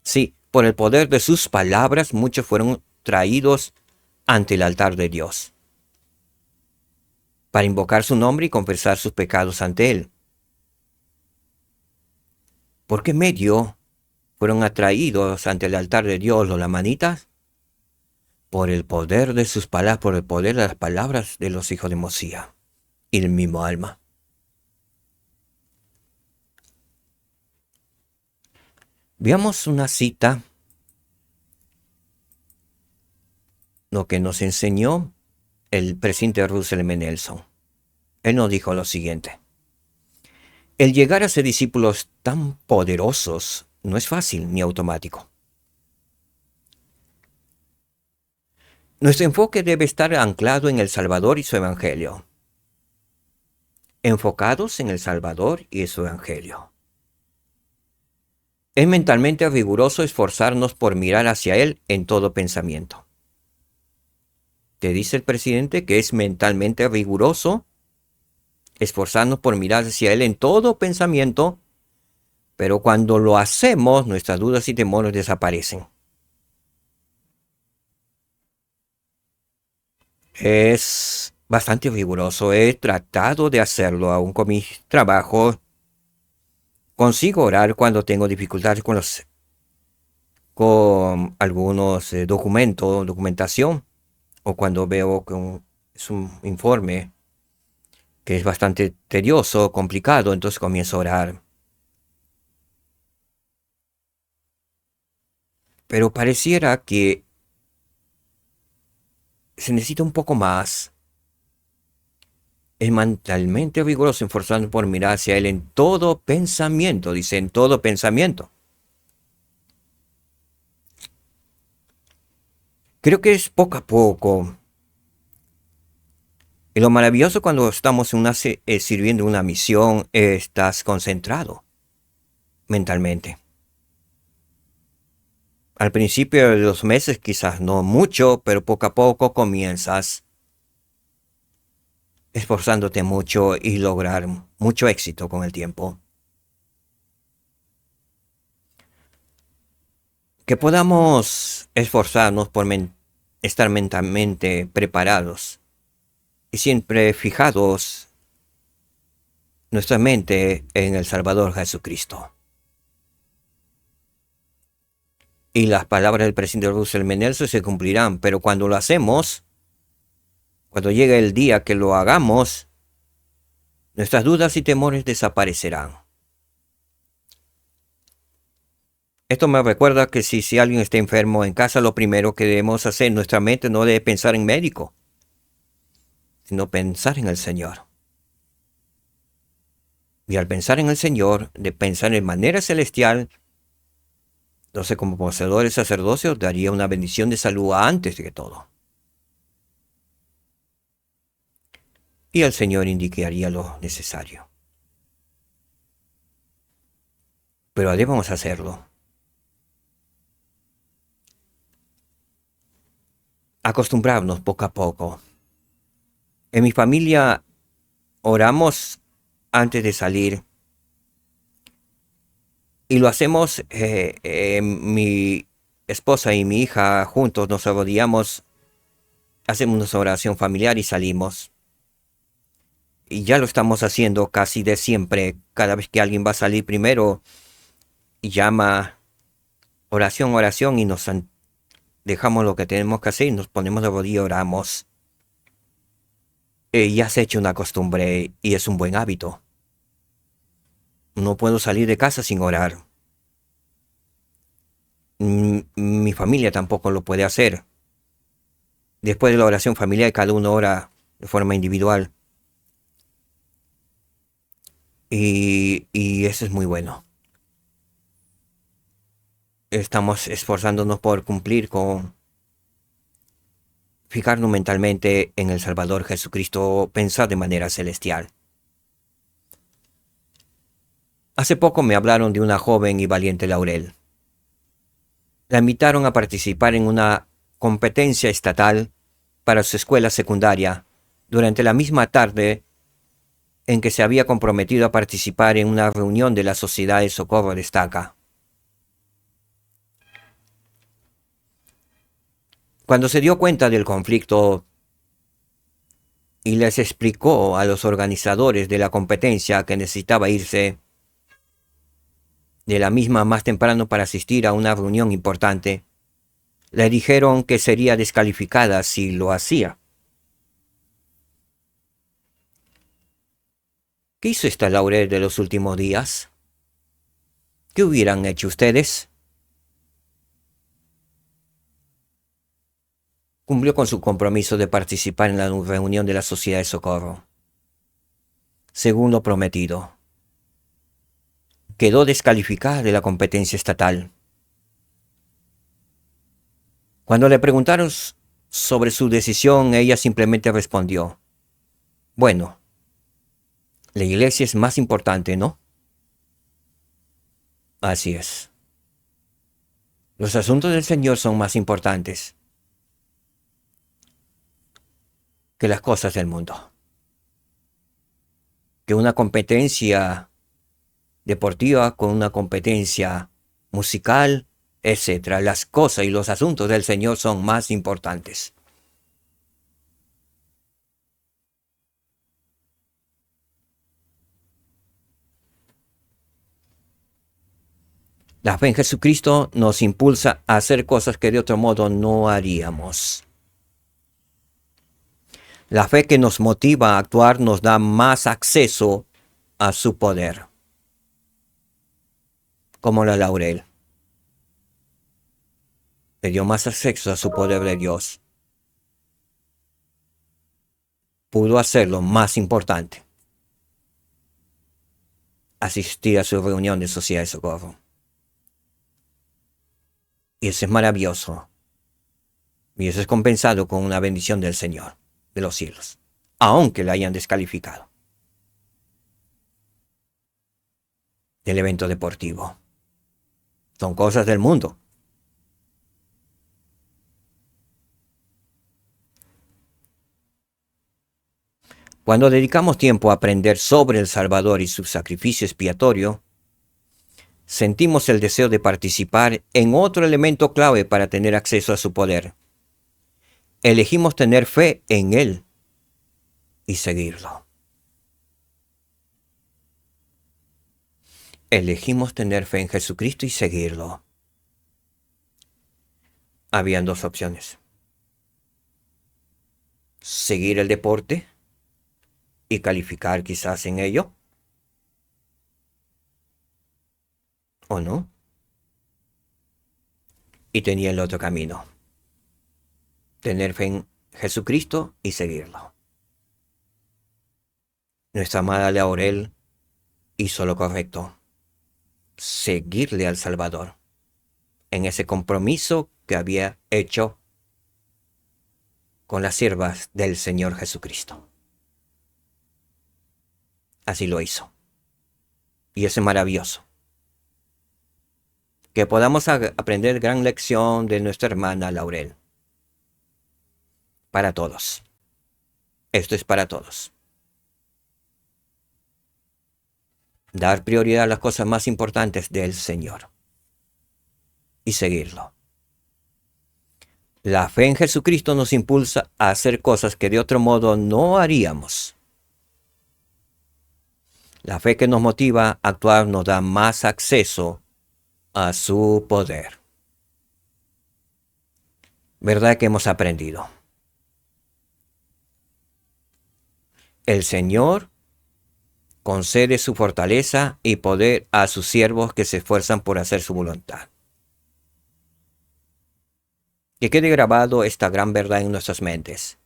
Sí, por el poder de sus palabras, muchos fueron traídos ante el altar de Dios para invocar su nombre y confesar sus pecados ante Él. ¿Por qué medio fueron atraídos ante el altar de Dios los lamanitas? Por el poder de sus palabras, por el poder de las palabras de los hijos de Mosía y el mismo alma. Veamos una cita, lo que nos enseñó el presidente Russell M. Nelson. Él nos dijo lo siguiente: el llegar a ser discípulos tan poderosos no es fácil ni automático. Nuestro enfoque debe estar anclado en el Salvador y su Evangelio. Enfocados en el Salvador y su Evangelio. Es mentalmente riguroso esforzarnos por mirar hacia Él en todo pensamiento. Te dice el presidente que es mentalmente riguroso esforzarnos por mirar hacia Él en todo pensamiento, pero cuando lo hacemos, nuestras dudas y temores desaparecen. Es bastante riguroso. He tratado de hacerlo aún con mis trabajos. Consigo orar cuando tengo dificultades con algunos documentación, o cuando veo que es un informe que es bastante tedioso, complicado, entonces comienzo a orar. Pero pareciera que se necesita un poco más. Es mentalmente riguroso, esforzando por mirar hacia Él en todo pensamiento, dice, en todo pensamiento. Creo que es poco a poco. Y lo maravilloso cuando estamos sirviendo una misión, estás concentrado mentalmente. Al principio de los meses quizás no mucho, pero poco a poco comienzas esforzándote mucho y lograr mucho éxito con el tiempo. Que podamos esforzarnos por estar mentalmente preparados y siempre fijados nuestra mente en el Salvador Jesucristo. y las palabras del presidente Russell M. Nelson se cumplirán, pero cuando lo hacemos, cuando llegue el día que lo hagamos, nuestras dudas y temores desaparecerán. Esto me recuerda que si alguien está enfermo en casa, lo primero que debemos hacer, nuestra mente no debe pensar en médico, sino pensar en el Señor. Y al pensar en el Señor, de pensar en manera celestial, entonces como poseedor del sacerdocio daría una bendición de salud antes de que todo. Y el Señor indicaría lo necesario. Pero debemos hacerlo. Acostumbrarnos poco a poco. En mi familia oramos antes de salir. Y lo hacemos, mi esposa y mi hija juntos nos arrodillamos, hacemos una oración familiar y salimos. Y ya lo estamos haciendo casi de siempre. Cada vez que alguien va a salir primero, llama oración, oración y nos dejamos lo que tenemos que hacer y nos ponemos de rodillas y oramos. Ya se ha hecho una costumbre y es un buen hábito. No puedo salir de casa sin orar. Mi familia tampoco lo puede hacer. Después de la oración familiar, cada uno ora de forma individual. Y eso es muy bueno. Estamos esforzándonos por cumplir con fijarnos mentalmente en el Salvador Jesucristo, pensar de manera celestial. Hace poco me hablaron de una joven y valiente Laurel. La invitaron a participar en una competencia estatal para su escuela secundaria durante la misma tarde en que se había comprometido a participar en una reunión de la Sociedad de Socorro Destaca. Cuando se dio cuenta del conflicto y les explicó a los organizadores de la competencia que necesitaba irse de la misma más temprano para asistir a una reunión importante, le dijeron que sería descalificada si lo hacía. ¿Qué hizo esta Laurel de los últimos días? ¿Qué hubieran hecho ustedes? Cumplió con su compromiso de participar en la reunión de la Sociedad de Socorro, según lo prometido. Quedó descalificada de la competencia estatal. Cuando le preguntaron sobre su decisión, ella simplemente respondió: bueno, la iglesia es más importante, ¿no? Así es. Los asuntos del Señor son más importantes que las cosas del mundo. Que una competencia deportiva con una competencia musical, etc. Las cosas y los asuntos del Señor son más importantes. La fe en Jesucristo nos impulsa a hacer cosas que de otro modo no haríamos. La fe que nos motiva a actuar nos da más acceso a su poder. Como la Laurel. Le dio más acceso a su poder de Dios. Pudo hacer lo más importante: asistir a su reunión de Sociedad de Socorro. Y eso es maravilloso. Y eso es compensado con una bendición del Señor de los cielos, aunque la hayan descalificado del evento deportivo. Son cosas del mundo. Cuando dedicamos tiempo a aprender sobre el Salvador y su sacrificio expiatorio, sentimos el deseo de participar en otro elemento clave para tener acceso a su poder. Elegimos tener fe en Él y seguirlo. Elegimos tener fe en Jesucristo y seguirlo. habían dos opciones: seguir el deporte y calificar quizás en ello, o no. Y tenía el otro camino: tener fe en Jesucristo y seguirlo. Nuestra amada Laurel hizo lo correcto: seguirle al Salvador en ese compromiso que había hecho con las siervas del Señor Jesucristo. Así lo hizo. Y eso es maravilloso. Que podamos aprender gran lección de nuestra hermana Laurel. Para todos. Esto es para todos. Dar prioridad a las cosas más importantes del Señor. Y seguirlo. La fe en Jesucristo nos impulsa a hacer cosas que de otro modo no haríamos. La fe que nos motiva a actuar nos da más acceso a su poder. ¿Verdad que hemos aprendido? El Señor concede su fortaleza y poder a sus siervos que se esfuerzan por hacer su voluntad. Que quede grabado esta gran verdad en nuestras mentes: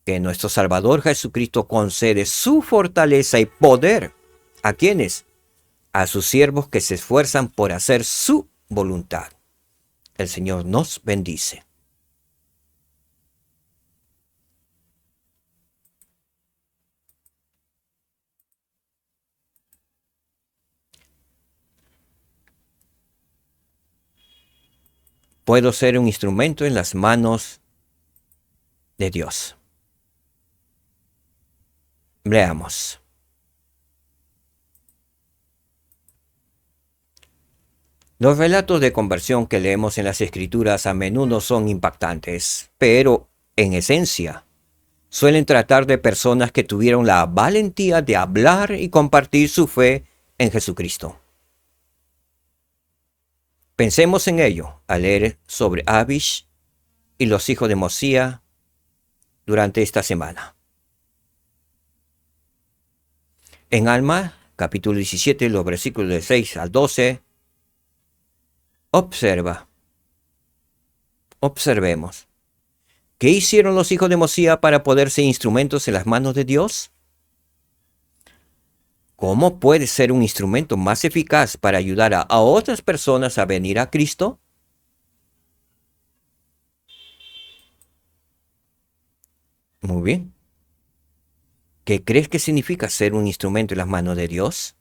que nuestro Salvador Jesucristo concede su fortaleza y poder ¿a quiénes? A sus siervos que se esfuerzan por hacer su voluntad. El Señor nos bendice. Puedo ser un instrumento en las manos de Dios. Veamos. Los relatos de conversión que leemos en las Escrituras a menudo son impactantes, pero en esencia suelen tratar de personas que tuvieron la valentía de hablar y compartir su fe en Jesucristo. Pensemos en ello al leer sobre Abish y los hijos de Mosía durante esta semana. En Alma, capítulo 17, los versículos de 6 al 12, observemos. ¿Qué hicieron los hijos de Mosía para poder ser instrumentos en las manos de Dios? ¿Cómo puede ser un instrumento más eficaz para ayudar a otras personas a venir a Cristo? Muy bien. ¿Qué crees que significa ser un instrumento en las manos de Dios?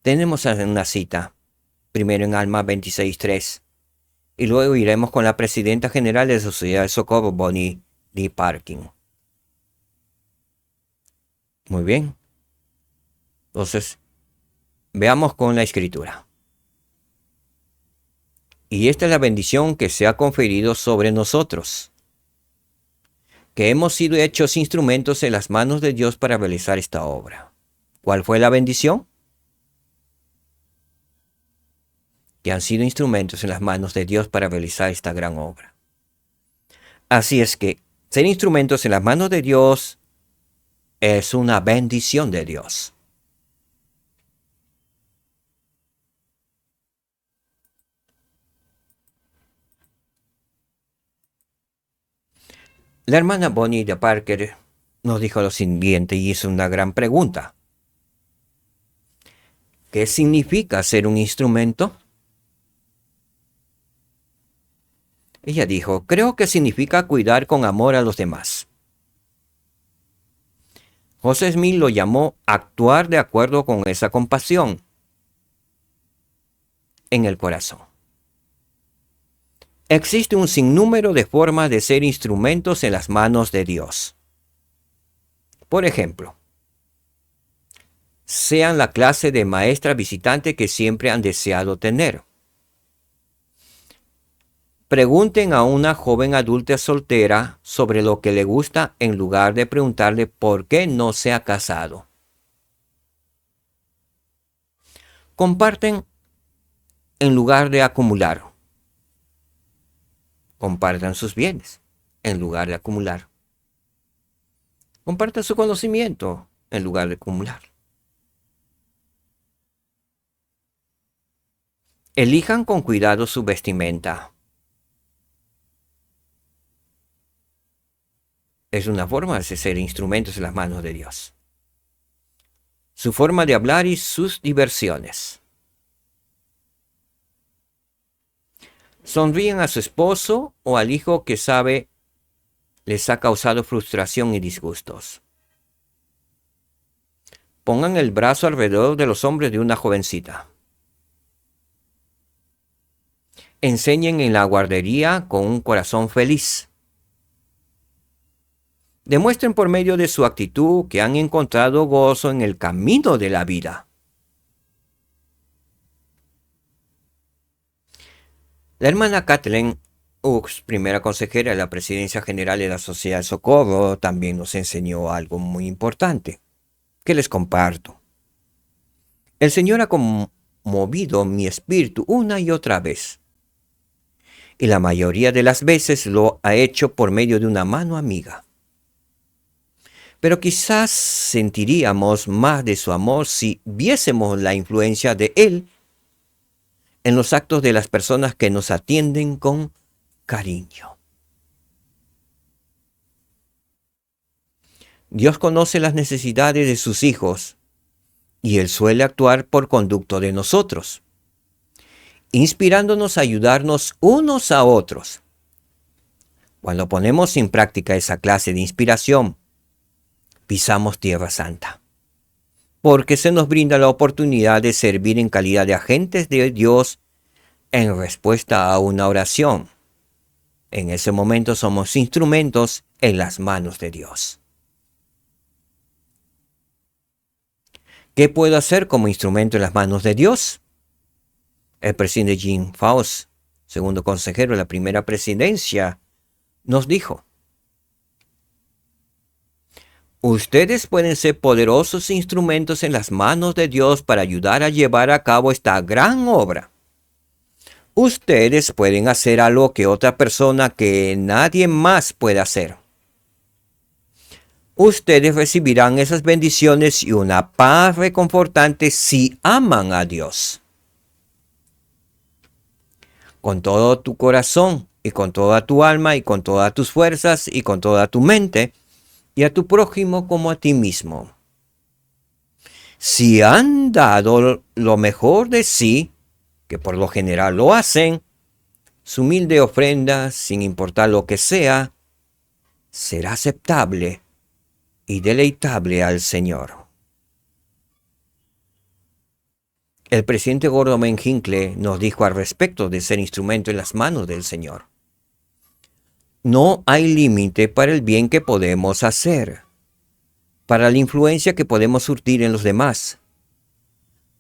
Tenemos una cita, primero en Alma 26.3, y luego iremos con la presidenta general de la Sociedad de Socorro, Bonnie D. Parkin. Muy bien. Entonces, veamos con la escritura. Y esta es la bendición que se ha conferido sobre nosotros, que hemos sido hechos instrumentos en las manos de Dios para realizar esta obra. ¿Cuál fue la bendición? Que han sido instrumentos en las manos de Dios para realizar esta gran obra. Así es que ser instrumentos en las manos de Dios es una bendición de Dios. La hermana Bonnie de Parker nos dijo lo siguiente y hizo una gran pregunta. ¿Qué significa ser un instrumento? Ella dijo: creo que significa cuidar con amor a los demás. José Smith lo llamó actuar de acuerdo con esa compasión en el corazón. Existe un sinnúmero de formas de ser instrumentos en las manos de Dios. Por ejemplo, sean la clase de maestra visitante que siempre han deseado tener. Pregunten a una joven adulta soltera sobre lo que le gusta en lugar de preguntarle por qué no se ha casado. Comparten en lugar de acumular. Compartan sus bienes en lugar de acumular. Compartan su conocimiento en lugar de acumular. Elijan con cuidado su vestimenta. Es una forma de ser instrumentos en las manos de Dios. Su forma de hablar y sus diversiones. Sonríen a su esposo o al hijo que sabe les ha causado frustración y disgustos. Pongan el brazo alrededor de los hombros de una jovencita. Enseñen en la guardería con un corazón feliz. Demuestren por medio de su actitud que han encontrado gozo en el camino de la vida. La hermana Kathleen Hughes, primera consejera de la Presidencia General de la Sociedad de Socorro, también nos enseñó algo muy importante, que les comparto. El Señor ha conmovido mi espíritu una y otra vez, y la mayoría de las veces lo ha hecho por medio de una mano amiga. Pero quizás sentiríamos más de su amor si viésemos la influencia de Él en los actos de las personas que nos atienden con cariño. Dios conoce las necesidades de sus hijos y Él suele actuar por conducto de nosotros, inspirándonos a ayudarnos unos a otros. Cuando ponemos en práctica esa clase de inspiración, pisamos Tierra Santa, porque se nos brinda la oportunidad de servir en calidad de agentes de Dios en respuesta a una oración. En ese momento somos instrumentos en las manos de Dios. ¿Qué puedo hacer como instrumento en las manos de Dios? El presidente Jim Faust, segundo consejero de la primera presidencia, nos dijo: ustedes pueden ser poderosos instrumentos en las manos de Dios para ayudar a llevar a cabo esta gran obra. Ustedes pueden hacer algo que otra persona que nadie más puede hacer. Ustedes recibirán esas bendiciones y una paz reconfortante si aman a Dios. Con todo tu corazón y con toda tu alma y con todas tus fuerzas y con toda tu mente, y a tu prójimo como a ti mismo. Si han dado lo mejor de sí, que por lo general lo hacen, su humilde ofrenda, sin importar lo que sea, será aceptable y deleitable al Señor. El presidente Gordon B. Hinckley nos dijo al respecto de ser instrumento en las manos del Señor: no hay límite para el bien que podemos hacer, para la influencia que podemos surtir en los demás.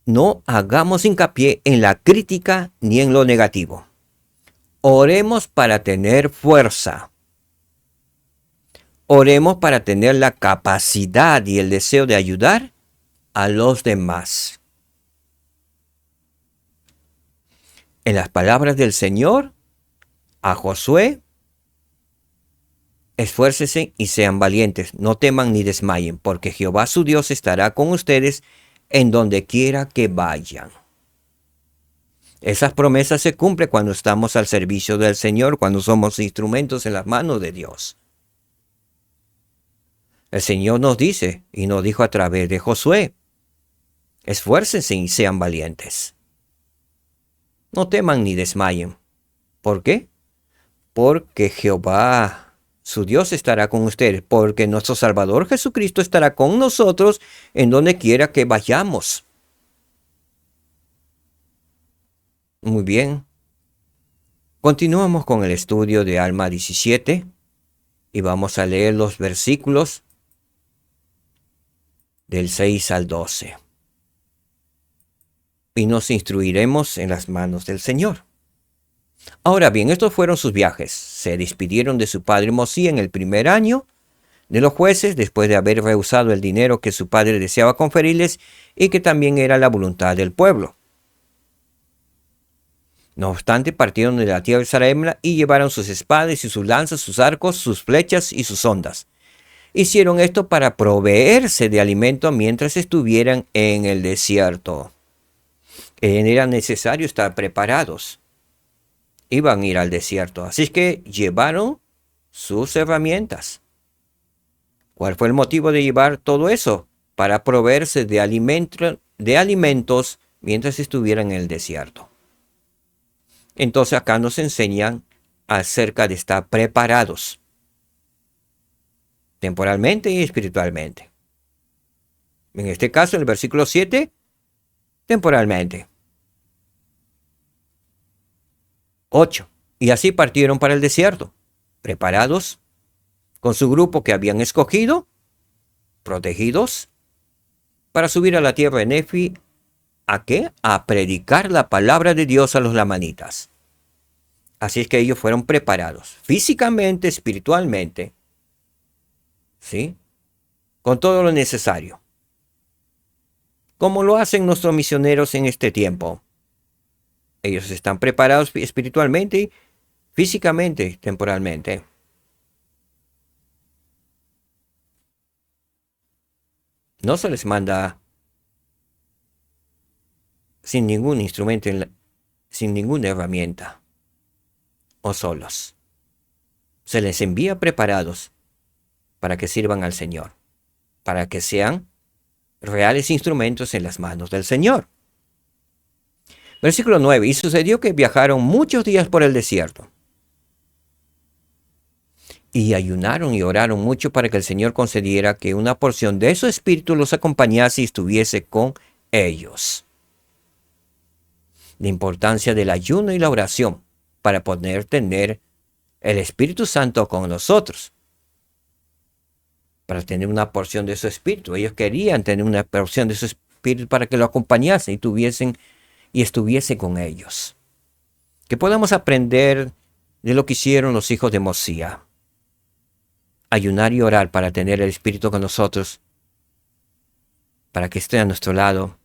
No hagamos hincapié en la crítica ni en lo negativo. Oremos para tener fuerza. Oremos para tener la capacidad y el deseo de ayudar a los demás. En las palabras del Señor a Josué: esfuércense y sean valientes, no teman ni desmayen, porque Jehová su Dios estará con ustedes en donde quiera que vayan. Esas promesas se cumplen cuando estamos al servicio del Señor, cuando somos instrumentos en las manos de Dios. El Señor nos dice, y nos dijo a través de Josué: esfuércense y sean valientes. No teman ni desmayen. ¿Por qué? Porque Jehová, su Dios, estará con ustedes, porque nuestro Salvador Jesucristo estará con nosotros en donde quiera que vayamos. Muy bien. Continuamos con el estudio de Alma 17 y vamos a leer los versículos del 6 al 12. Y nos instruiremos en las manos del Señor. Ahora bien, estos fueron sus viajes. Se despidieron de su padre Mosí en el primer año de los jueces, después de haber rehusado el dinero que su padre deseaba conferirles y que también era la voluntad del pueblo. No obstante, partieron de la tierra de Zarahemla y llevaron sus espadas y sus lanzas, sus arcos, sus flechas y sus ondas. Hicieron esto para proveerse de alimento mientras estuvieran en el desierto. Era necesario estar preparados. Iban a ir al desierto, así que llevaron sus herramientas. ¿Cuál fue el motivo de llevar todo eso? Para proveerse de alimentos mientras estuvieran en el desierto. Entonces acá nos enseñan acerca de estar preparados, temporalmente y espiritualmente. En este caso, en el versículo 7, temporalmente. 8. Y así partieron para el desierto, preparados, con su grupo que habían escogido, protegidos, para subir a la tierra de Nefi. ¿A qué? A predicar la palabra de Dios a los lamanitas. Así es que ellos fueron preparados, físicamente, espiritualmente, ¿sí? Con todo lo necesario. Como lo hacen nuestros misioneros en este tiempo. Ellos están preparados espiritualmente, físicamente, temporalmente. No se les manda sin ningún instrumento, sin ninguna herramienta, o solos. Se les envía preparados para que sirvan al Señor, para que sean reales instrumentos en las manos del Señor. Versículo 9. Y sucedió que viajaron muchos días por el desierto, y ayunaron y oraron mucho para que el Señor concediera que una porción de su espíritu los acompañase y estuviese con ellos. La importancia del ayuno y la oración para poder tener el Espíritu Santo con nosotros, para tener una porción de su espíritu. Ellos querían tener una porción de su espíritu para que lo acompañase y estuviese con ellos. Que podamos aprender de lo que hicieron los hijos de Mosía. Ayunar y orar para tener el Espíritu con nosotros, para que esté a nuestro lado,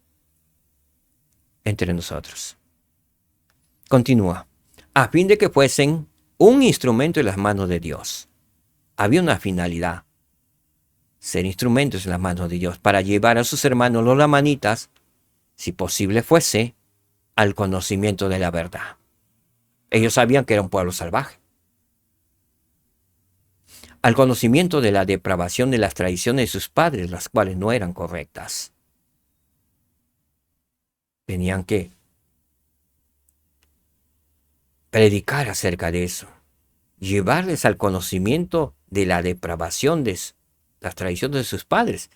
entre nosotros. Continúa. A fin de que fuesen un instrumento en las manos de Dios. Había una finalidad. Ser instrumentos en las manos de Dios para llevar a sus hermanos los lamanitas, si posible fuese, al conocimiento de la verdad. Ellos sabían que era un pueblo salvaje. Al conocimiento de la depravación de las tradiciones de sus padres, las cuales no eran correctas. Tenían que predicar acerca de eso, llevarles al conocimiento de la depravación de las tradiciones de sus padres.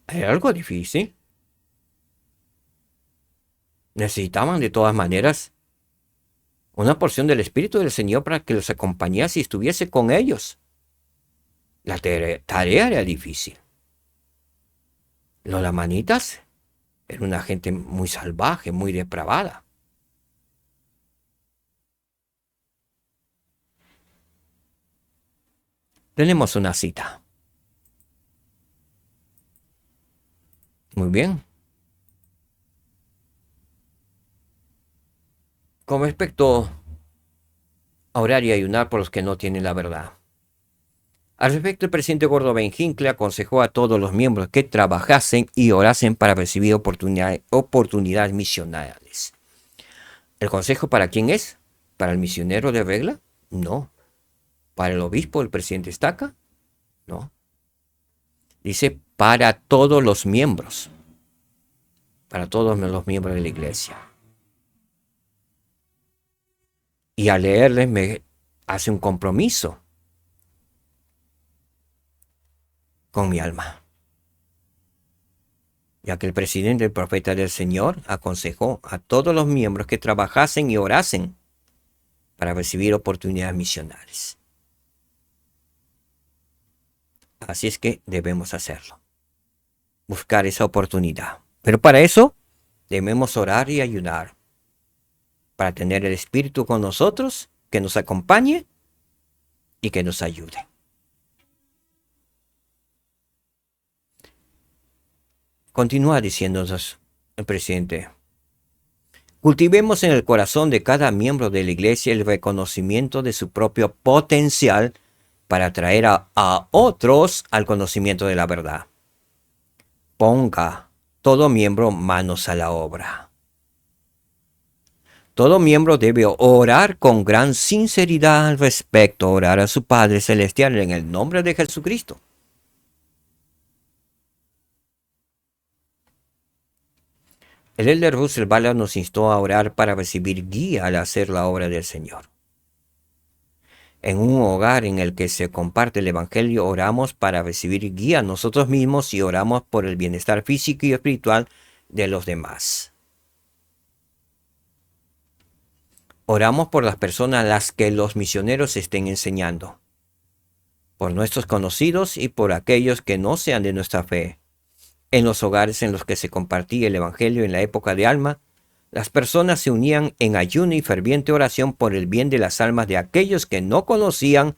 Era algo difícil. Necesitaban de todas maneras una porción del Espíritu del Señor para que los acompañase y estuviese con ellos. La tarea era difícil. Los lamanitas eran una gente muy salvaje, muy depravada. Tenemos una cita. Muy bien. Con respecto a orar y ayunar por los que no tienen la verdad. Al respecto, el presidente Gordo Ben Hinckley aconsejó a todos los miembros que trabajasen y orasen para recibir oportunidades misionales. ¿El consejo para quién es? ¿Para el misionero de regla? No. ¿Para el obispo, el presidente Estaca? No. Dice para todos los miembros. Para todos los miembros de la iglesia. Y al leerles me hace un compromiso con mi alma. Ya que el presidente, el profeta del Señor, aconsejó a todos los miembros que trabajasen y orasen para recibir oportunidades misionales. Así es que debemos hacerlo. Buscar esa oportunidad. Pero para eso debemos orar y ayunar. Para tener el Espíritu con nosotros, que nos acompañe y que nos ayude. Continúa diciéndonos el presidente Cultivemos en el corazón de cada miembro de la iglesia el reconocimiento de su propio potencial para atraer a otros al conocimiento de la verdad. Ponga todo miembro manos a la obra. Todo miembro debe orar con gran sinceridad al respecto, orar a su Padre Celestial en el nombre de Jesucristo. El elder Russell Ballard nos instó a orar para recibir guía al hacer la obra del Señor. En un hogar en el que se comparte el Evangelio, oramos para recibir guía nosotros mismos y oramos por el bienestar físico y espiritual de los demás. Oramos por las personas a las que los misioneros estén enseñando, por nuestros conocidos y por aquellos que no sean de nuestra fe. En los hogares en los que se compartía el Evangelio en la época de Alma, las personas se unían en ayuno y ferviente oración por el bien de las almas de aquellos que no conocían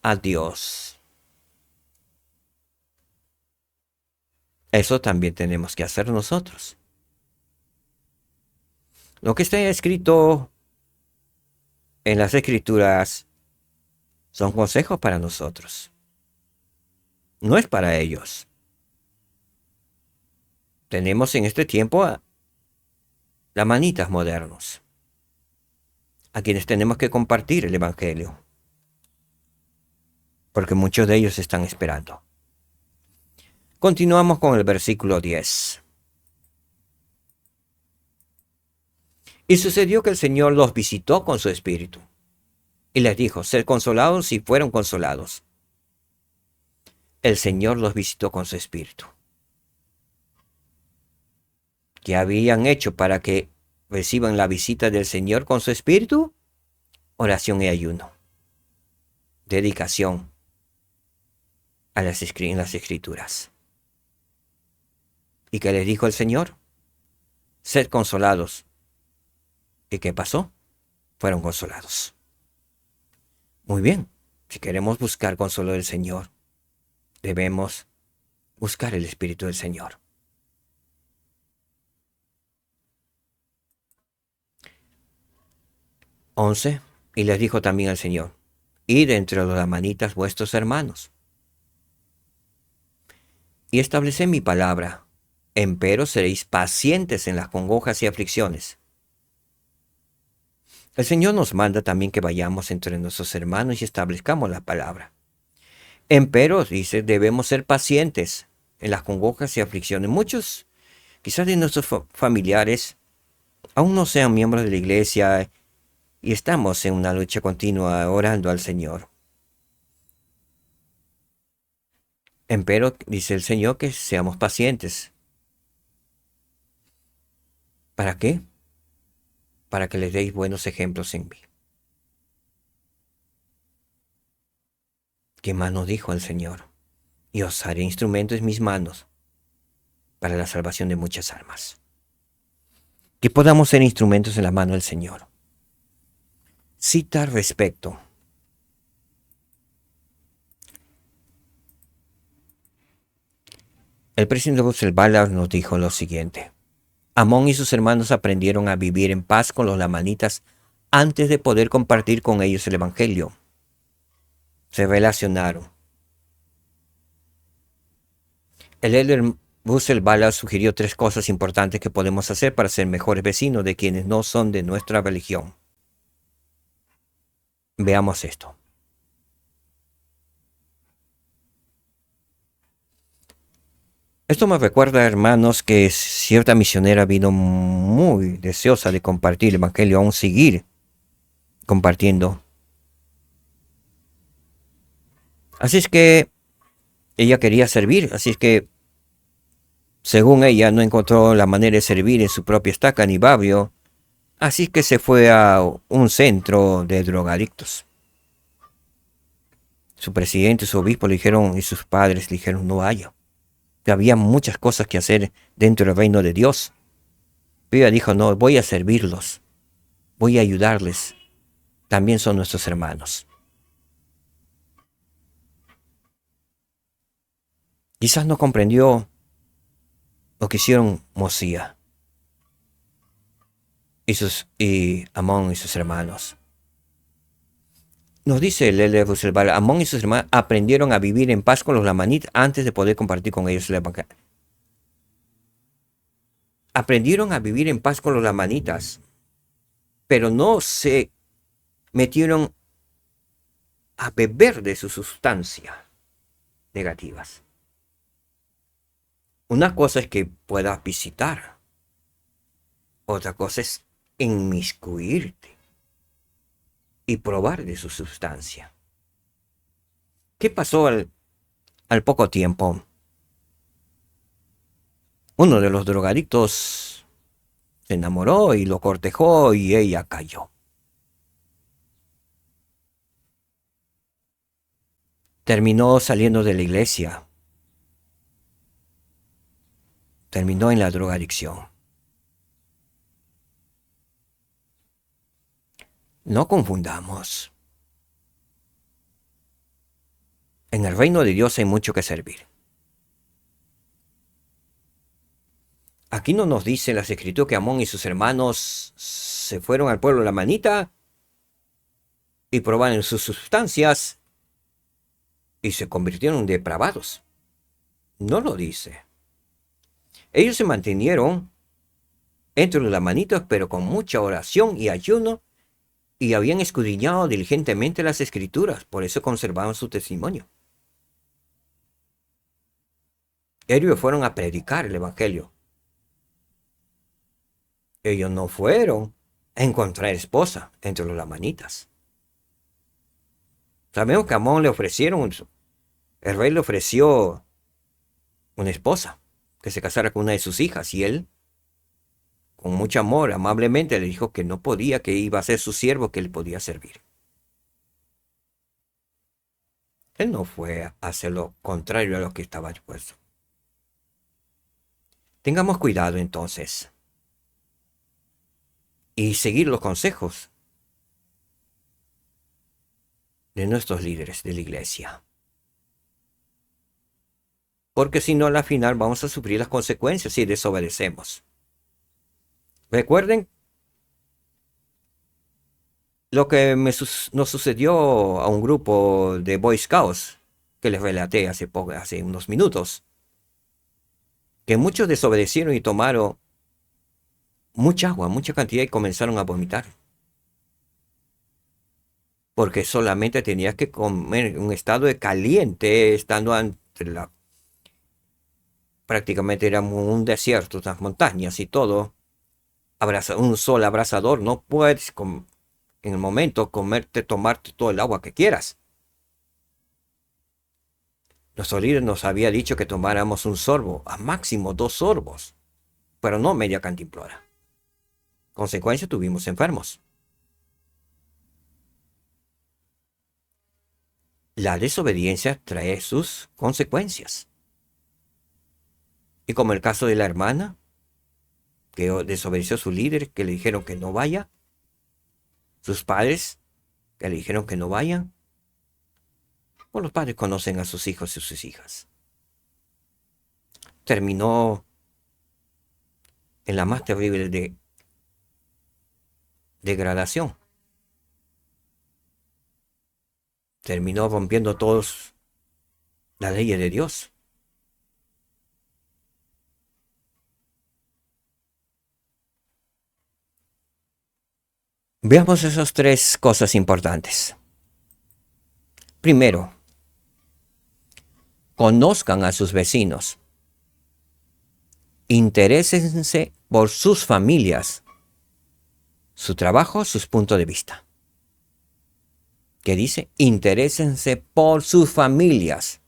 a Dios. Eso también tenemos que hacer nosotros. Lo que está escrito en las Escrituras son consejos para nosotros. No es para ellos. Tenemos en este tiempo a lamanitas modernos, a quienes tenemos que compartir el Evangelio, porque muchos de ellos están esperando. Continuamos con el versículo 10. Y sucedió que el Señor los visitó con su espíritu, y les dijo, sed consolados, y fueron consolados. El Señor los visitó con su espíritu. ¿Qué habían hecho para que reciban la visita del Señor con su espíritu? Oración y ayuno. Dedicación en las Escrituras. ¿Y qué les dijo el Señor? Sed consolados. ¿Y qué pasó? Fueron consolados. Muy bien. Si queremos buscar consuelo del Señor, debemos buscar el Espíritu del Señor. Y les dijo también al Señor, id entre los lamanitas vuestros hermanos, y estableced mi palabra, empero seréis pacientes en las congojas y aflicciones. El Señor nos manda también que vayamos entre nuestros hermanos y establezcamos la palabra. Empero, dice, debemos ser pacientes en las congojas y aflicciones. Muchos, quizás de nuestros familiares, aún no sean miembros de la iglesia, y estamos en una lucha continua orando al Señor. Empero, dice el Señor, que seamos pacientes. ¿Para qué? Para que les deis buenos ejemplos en mí. ¿Qué más nos dijo el Señor? Y os haré instrumentos en mis manos para la salvación de muchas almas. Que podamos ser instrumentos en la mano del Señor. Cita al respecto. El presidente Russell Ballard nos dijo lo siguiente. Amón y sus hermanos aprendieron a vivir en paz con los lamanitas antes de poder compartir con ellos el Evangelio. Se relacionaron. El elder Russell Ballard sugirió 3 cosas importantes que podemos hacer para ser mejores vecinos de quienes no son de nuestra religión. Veamos esto. Esto me recuerda, hermanos, que cierta misionera vino muy deseosa de compartir el Evangelio, aún seguir compartiendo. Así es que ella quería servir, así es que según ella no encontró la manera de servir en su propia estaca ni barrio, así que se fue a un centro de drogadictos. Su presidente y su obispo le dijeron, y sus padres le dijeron, no vaya. Había muchas cosas que hacer dentro del reino de Dios. Pero ella dijo, no, voy a servirlos, voy a ayudarles. También son nuestros hermanos. Quizás no comprendió lo que hicieron Mosía. y Amón y sus hermanos. Nos dice el L. Busselbal, Amón y sus hermanos aprendieron a vivir en paz con los lamanitas antes de poder compartir con ellos el evangelio. Aprendieron a vivir en paz con los lamanitas, pero no se metieron a beber de su sustancia negativas. Una cosa es que puedas visitar, otra cosa es inmiscuirte y probar de su sustancia. ¿Qué pasó al poco tiempo? Uno de los drogadictos se enamoró y lo cortejó y ella cayó. Terminó saliendo de la iglesia. Terminó en la drogadicción. No confundamos. En el reino de Dios hay mucho que servir. Aquí no nos dice las escrituras que Amón y sus hermanos se fueron al pueblo de Lamanita y probaron sus sustancias y se convirtieron en depravados. No lo dice. Ellos se mantenieron entre los lamanitas, pero con mucha oración y ayuno, y habían escudriñado diligentemente las escrituras, por eso conservaban su testimonio. Ellos fueron a predicar el evangelio. Ellos no fueron a encontrar esposa entre los lamanitas. Sabemos que a Amón le ofrecieron, el rey le ofreció una esposa, que se casara con una de sus hijas, y él, con mucho amor, amablemente le dijo que no podía, que iba a ser su siervo, que le podía servir. Él no fue a hacer lo contrario a lo que estaba dispuesto. Tengamos cuidado entonces y seguir los consejos de nuestros líderes de la iglesia. Porque si no, a la final vamos a sufrir las consecuencias si desobedecemos. Recuerden lo que nos sucedió a un grupo de Boy Scouts que les relaté hace unos minutos. Que muchos desobedecieron y tomaron mucha agua, mucha cantidad, y comenzaron a vomitar. Porque solamente tenías que comer en un estado de caliente, estando entre prácticamente era un desierto, unas montañas y todo. Un sol abrasador, no puedes en el momento tomarte todo el agua que quieras. Nuestro líder nos había dicho que tomáramos un sorbo, a máximo 2 sorbos, pero no media cantimplora. Consecuencia, tuvimos enfermos. La desobediencia trae sus consecuencias. Y como el caso de la hermana, que desobedeció a su líder, que le dijeron que no vaya. Sus padres, que le dijeron que no vayan. O los padres conocen a sus hijos y sus hijas. Terminó en la más terrible degradación. Terminó rompiendo todas las leyes de Dios. Veamos esas 3 cosas importantes. Primero, conozcan a sus vecinos. Interésense por sus familias, su trabajo, sus puntos de vista. ¿Qué dice? Interésense por sus familias.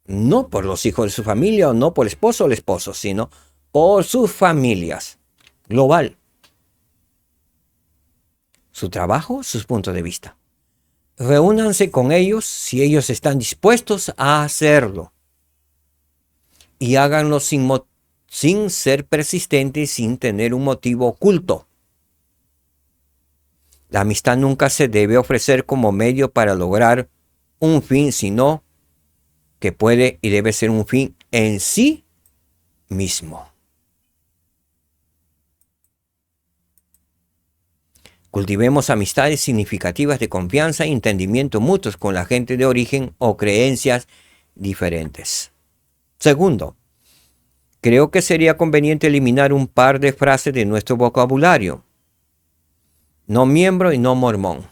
No por los hijos de su familia, o no por el esposo o el esposo, sino por sus familias. Global. Su trabajo, sus puntos de vista. Reúnanse con ellos si ellos están dispuestos a hacerlo. Y háganlo sin ser persistentes, sin tener un motivo oculto. La amistad nunca se debe ofrecer como medio para lograr un fin, sino que puede y debe ser un fin en sí mismo. Cultivemos amistades significativas de confianza e entendimiento mutuos con la gente de origen o creencias diferentes. Segundo, creo que sería conveniente eliminar un par de frases de nuestro vocabulario. No miembro y no mormón.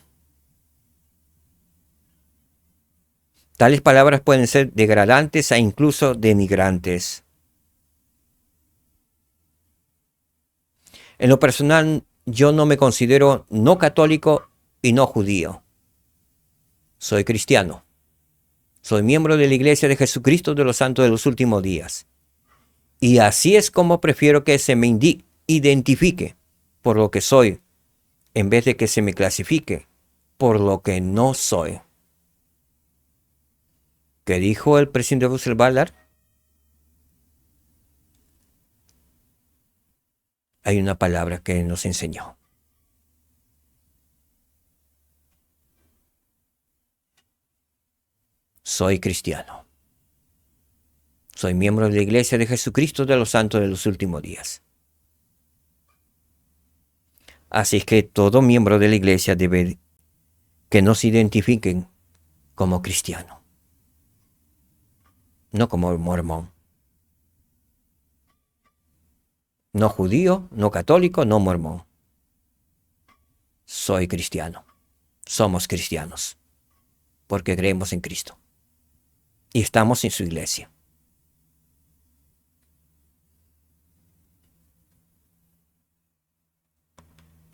Tales palabras pueden ser degradantes e incluso denigrantes. En lo personal, yo no me considero no católico y no judío. Soy cristiano. Soy miembro de la Iglesia de Jesucristo de los Santos de los Últimos Días. Y así es como prefiero que se me identifique por lo que soy, en vez de que se me clasifique por lo que no soy. ¿Qué dijo el presidente Russell Ballard? Hay una palabra que nos enseñó. Soy cristiano. Soy miembro de la Iglesia de Jesucristo de los Santos de los Últimos Días. Así es que todo miembro de la Iglesia debe que nos identifiquen como cristiano, no como mormón. No judío, no católico, no mormón. Soy cristiano. Somos cristianos. Porque creemos en Cristo. Y estamos en su iglesia.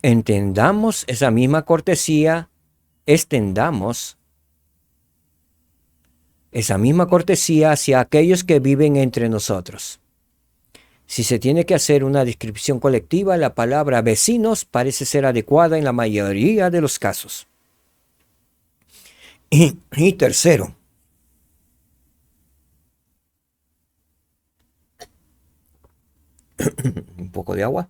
Entendamos esa misma cortesía, extendamos esa misma cortesía hacia aquellos que viven entre nosotros. Si se tiene que hacer una descripción colectiva, la palabra vecinos parece ser adecuada en la mayoría de los casos. Y tercero, un poco de agua.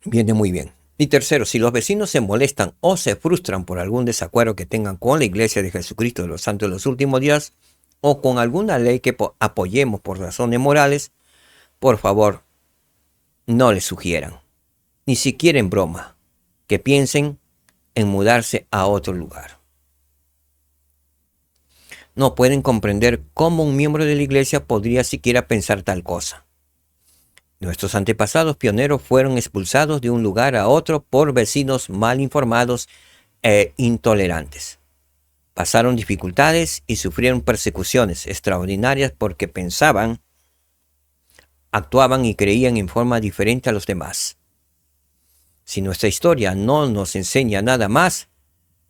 Viene muy bien. Y tercero, si los vecinos se molestan o se frustran por algún desacuerdo que tengan con la Iglesia de Jesucristo de los Santos de los Últimos Días o con alguna ley que apoyemos por razones morales, por favor, no les sugieran, ni siquiera en broma, que piensen en mudarse a otro lugar. No pueden comprender cómo un miembro de la Iglesia podría siquiera pensar tal cosa. Nuestros antepasados pioneros fueron expulsados de un lugar a otro por vecinos mal informados e intolerantes. Pasaron dificultades y sufrieron persecuciones extraordinarias porque pensaban, actuaban y creían en forma diferente a los demás. Si nuestra historia no nos enseña nada más,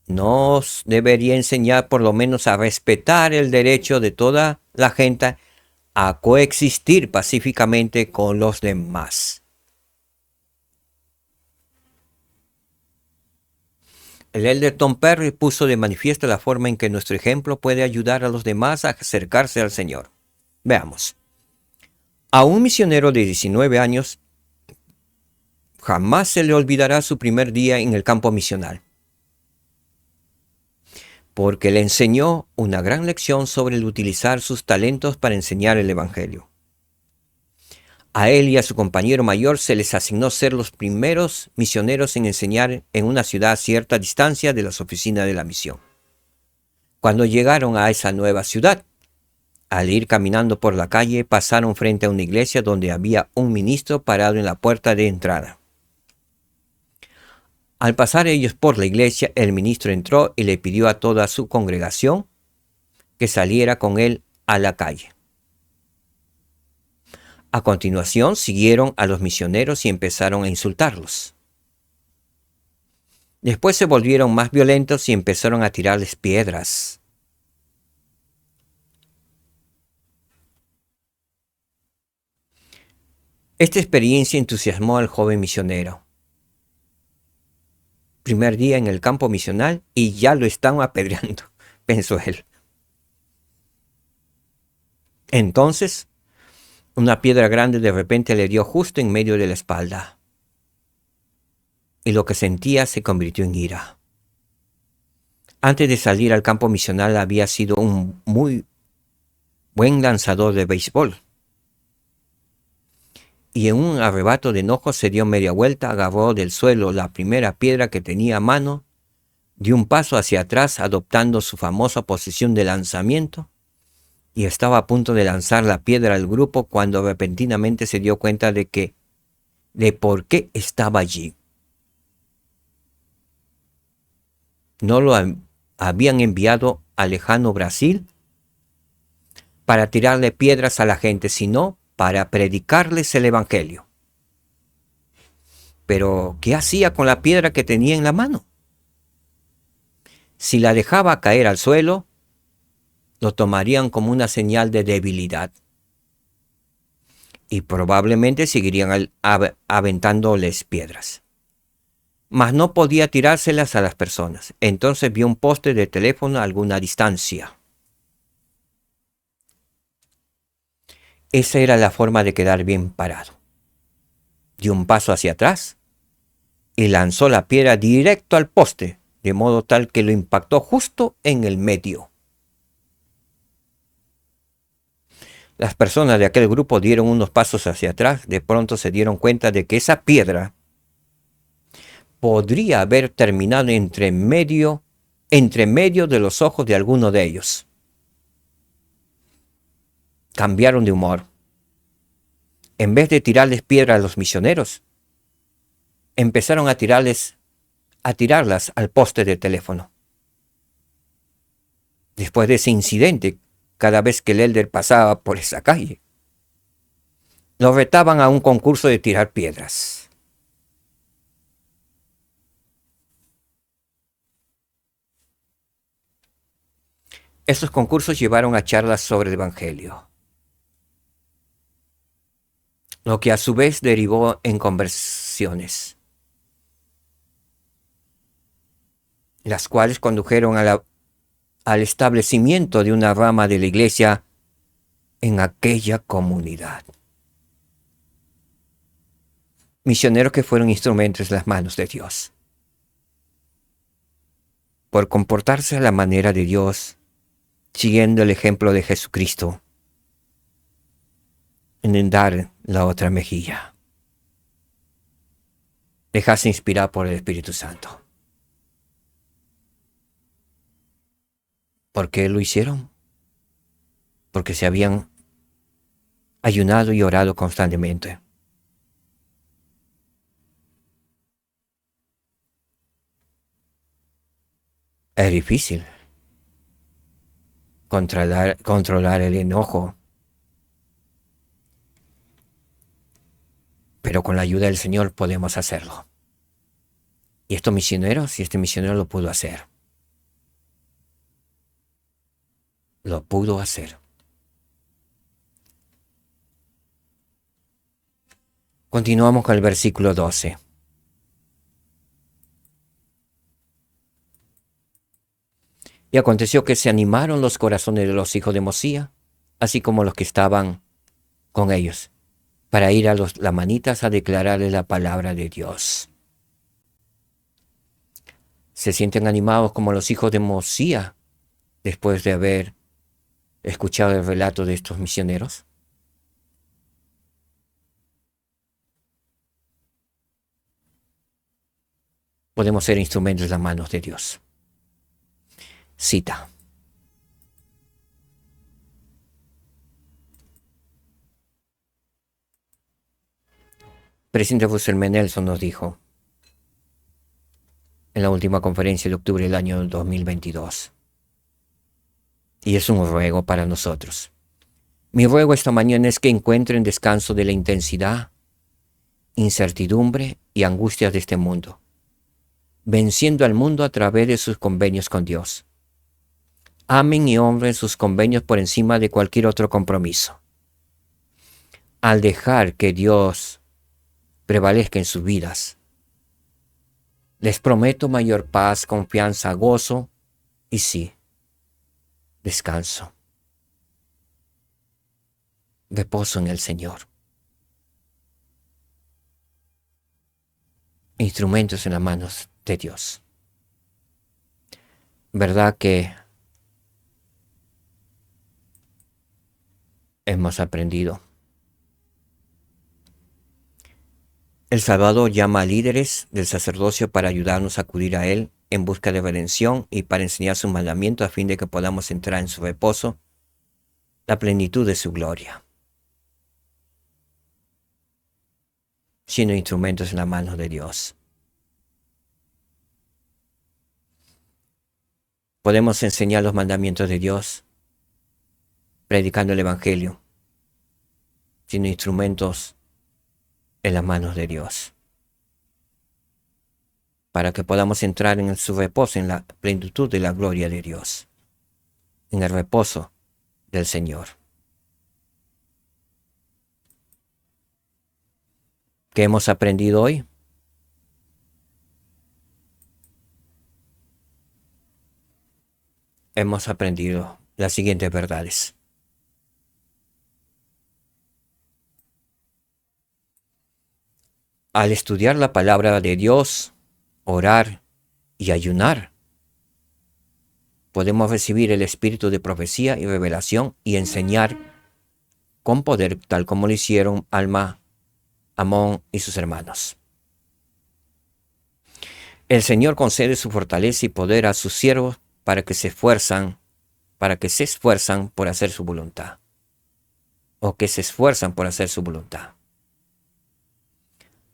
nos debería enseñar por lo menos a respetar el derecho de toda la gente a coexistir pacíficamente con los demás. El elder Tom Perry puso de manifiesto la forma en que nuestro ejemplo puede ayudar a los demás a acercarse al Señor. Veamos. A un misionero de 19 años jamás se le olvidará su primer día en el campo misional, porque le enseñó una gran lección sobre el utilizar sus talentos para enseñar el Evangelio. A él y a su compañero mayor se les asignó ser los primeros misioneros en enseñar en una ciudad a cierta distancia de las oficinas de la misión. Cuando llegaron a esa nueva ciudad, al ir caminando por la calle, pasaron frente a una iglesia donde había un ministro parado en la puerta de entrada. Al pasar ellos por la iglesia, el ministro entró y le pidió a toda su congregación que saliera con él a la calle. A continuación siguieron a los misioneros y empezaron a insultarlos. Después se volvieron más violentos y empezaron a tirarles piedras. Esta experiencia entusiasmó al joven misionero. Primer día en el campo misional y ya lo están apedreando, pensó él. Entonces, una piedra grande de repente le dio justo en medio de la espalda. Y lo que sentía se convirtió en ira. Antes de salir al campo misional había sido un muy buen lanzador de béisbol. y en un arrebato de enojo se dio media vuelta, agarró del suelo la primera piedra que tenía a mano, dio un paso hacia atrás adoptando su famosa posición de lanzamiento y estaba a punto de lanzar la piedra al grupo cuando repentinamente se dio cuenta de por qué estaba allí. No lo habían enviado al lejano Brasil para tirarle piedras a la gente, sino para predicarles el evangelio. Pero, ¿qué hacía con la piedra que tenía en la mano? Si la dejaba caer al suelo, lo tomarían como una señal de debilidad. Y probablemente seguirían aventándoles piedras. Mas no podía tirárselas a las personas. Entonces vio un poste de teléfono a alguna distancia. Esa era la forma de quedar bien parado. Dio un paso hacia atrás y lanzó la piedra directo al poste, de modo tal que lo impactó justo en el medio. Las personas de aquel grupo dieron unos pasos hacia atrás. De pronto se dieron cuenta de que esa piedra podría haber terminado entre medio de los ojos de alguno de ellos. Cambiaron de humor. En vez de tirarles piedra a los misioneros, empezaron a tirarlas al poste de teléfono. Después de ese incidente, cada vez que el elder pasaba por esa calle, lo retaban a un concurso de tirar piedras. Esos concursos llevaron a charlas sobre el evangelio, lo que a su vez derivó en conversiones, las cuales condujeron al establecimiento de una rama de la iglesia en aquella comunidad. Misioneros que fueron instrumentos en las manos de Dios. Por comportarse a la manera de Dios, siguiendo el ejemplo de Jesucristo, en dar la otra mejilla. Dejarse inspirar por el Espíritu Santo. ¿Por qué lo hicieron? Porque se habían ayunado y orado constantemente. Es difícil controlar el enojo, pero con la ayuda del Señor podemos hacerlo. Y este misionero lo pudo hacer. Lo pudo hacer. Continuamos con el versículo 12. Y aconteció que se animaron los corazones de los hijos de Mosía, así como los que estaban con ellos, para ir a los lamanitas a declararles la palabra de Dios. Se sienten animados como los hijos de Mosía después de haber escuchado el relato de estos misioneros. Podemos ser instrumentos en las manos de Dios. Cita. Presidente Russell M. Nelson nos dijo en la última conferencia de octubre del año 2022, y es un ruego para nosotros. Mi ruego esta mañana es que encuentren descanso de la intensidad, incertidumbre y angustias de este mundo, venciendo al mundo a través de sus convenios con Dios. Amen y honren sus convenios por encima de cualquier otro compromiso. Al dejar que Dios prevalezca en sus vidas, les prometo mayor paz, confianza, gozo y sí, descanso. Reposo en el Señor. Instrumentos en las manos de Dios. ¿Verdad que hemos aprendido El Salvador llama a líderes del sacerdocio para ayudarnos a acudir a Él en busca de redención y para enseñar sus mandamientos a fin de que podamos entrar en su reposo, la plenitud de su gloria, siendo instrumentos en las manos de Dios. Podemos enseñar los mandamientos de Dios predicando el Evangelio, siendo instrumentos en las manos de Dios, para que podamos entrar en su reposo, en la plenitud de la gloria de Dios, en el reposo del Señor. ¿Qué hemos aprendido hoy? Hemos aprendido las siguientes verdades. Al estudiar la palabra de Dios, orar y ayunar, podemos recibir el espíritu de profecía y revelación y enseñar con poder, tal como lo hicieron Alma, Amón y sus hermanos. El Señor concede su fortaleza y poder a sus siervos para que se esfuerzan por hacer su voluntad, o que se esfuerzan por hacer su voluntad.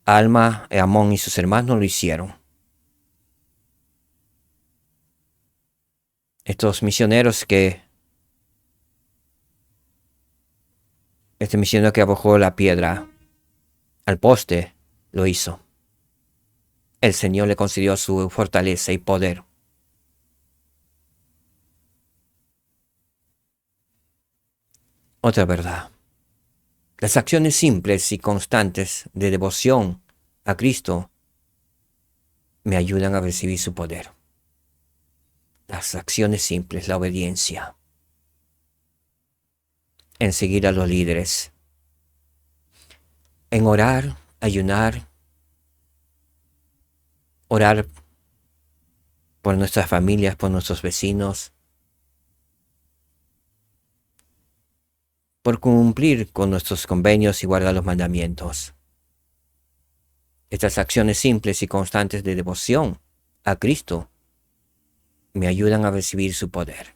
Alma, Amón y sus hermanos lo hicieron. Estos misioneros este misionero que arrojó la piedra al poste lo hizo. El Señor le concedió su fortaleza y poder. Otra verdad. Las acciones simples y constantes de devoción a Cristo me ayudan a recibir su poder. Las acciones simples, la obediencia, en seguir a los líderes, en orar, ayunar, orar por nuestras familias, por nuestros vecinos, por cumplir con nuestros convenios y guardar los mandamientos. Estas acciones simples y constantes de devoción a Cristo me ayudan a recibir su poder.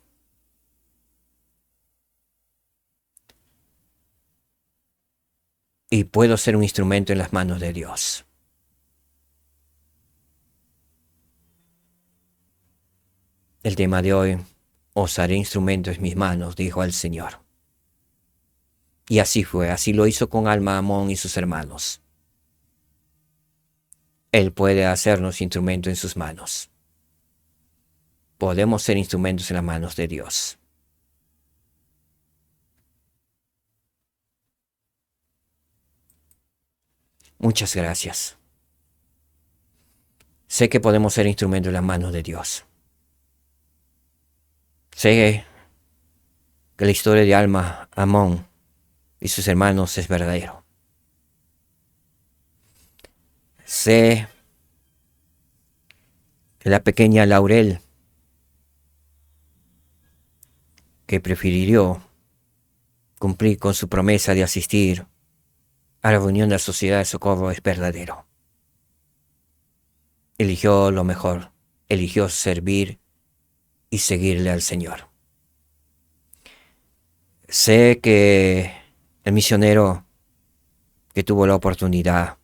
Y puedo ser un instrumento en las manos de Dios. El tema de hoy: os haré instrumento en mis manos, dijo el Señor. Y así fue, así lo hizo con Alma, Amón y sus hermanos. Él puede hacernos instrumento en sus manos. Podemos ser instrumentos en las manos de Dios. Muchas gracias. Sé que podemos ser instrumentos en las manos de Dios. Sé que la historia de Alma, Amón y sus hermanos es verdadero. Sé que la pequeña Laurel, que prefirió cumplir con su promesa de asistir a la reunión de la Sociedad de Socorro, es verdadero. Eligió lo mejor, eligió servir y seguirle al Señor. Sé que el misionero que tuvo la oportunidad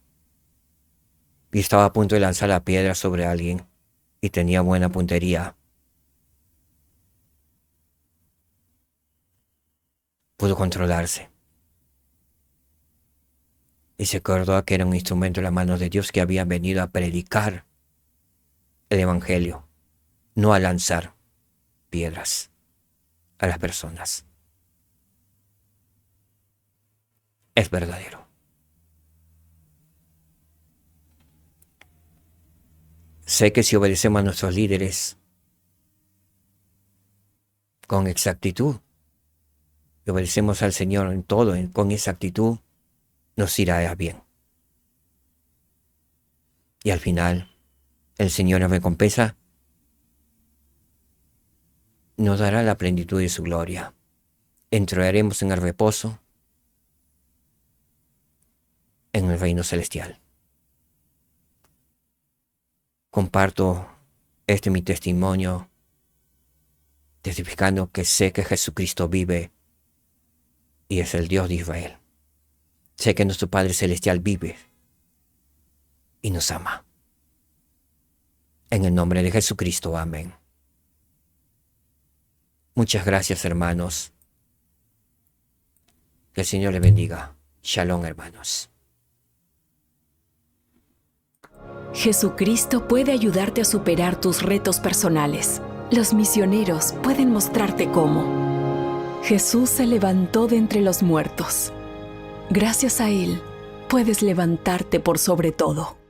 y estaba a punto de lanzar la piedra sobre alguien y tenía buena puntería, pudo controlarse y se acordó que era un instrumento en las manos de Dios, que había venido a predicar el Evangelio, no a lanzar piedras a las personas. Es verdadero. Sé que si obedecemos a nuestros líderes con exactitud, y obedecemos al Señor en todo, con exactitud, nos irá bien. Y al final, el Señor en recompensa nos dará la plenitud de su gloria. Entraremos en el reposo, en el reino celestial. comparto mi testimonio, testificando que sé que Jesucristo vive y es el Dios de Israel. Sé que nuestro Padre Celestial vive y nos ama. En el nombre de Jesucristo, amén. Muchas gracias, hermanos. Que el Señor les bendiga. Shalom, hermanos. Jesucristo puede ayudarte a superar tus retos personales. Los misioneros pueden mostrarte cómo. Jesús se levantó de entre los muertos. Gracias a Él, puedes levantarte por sobre todo.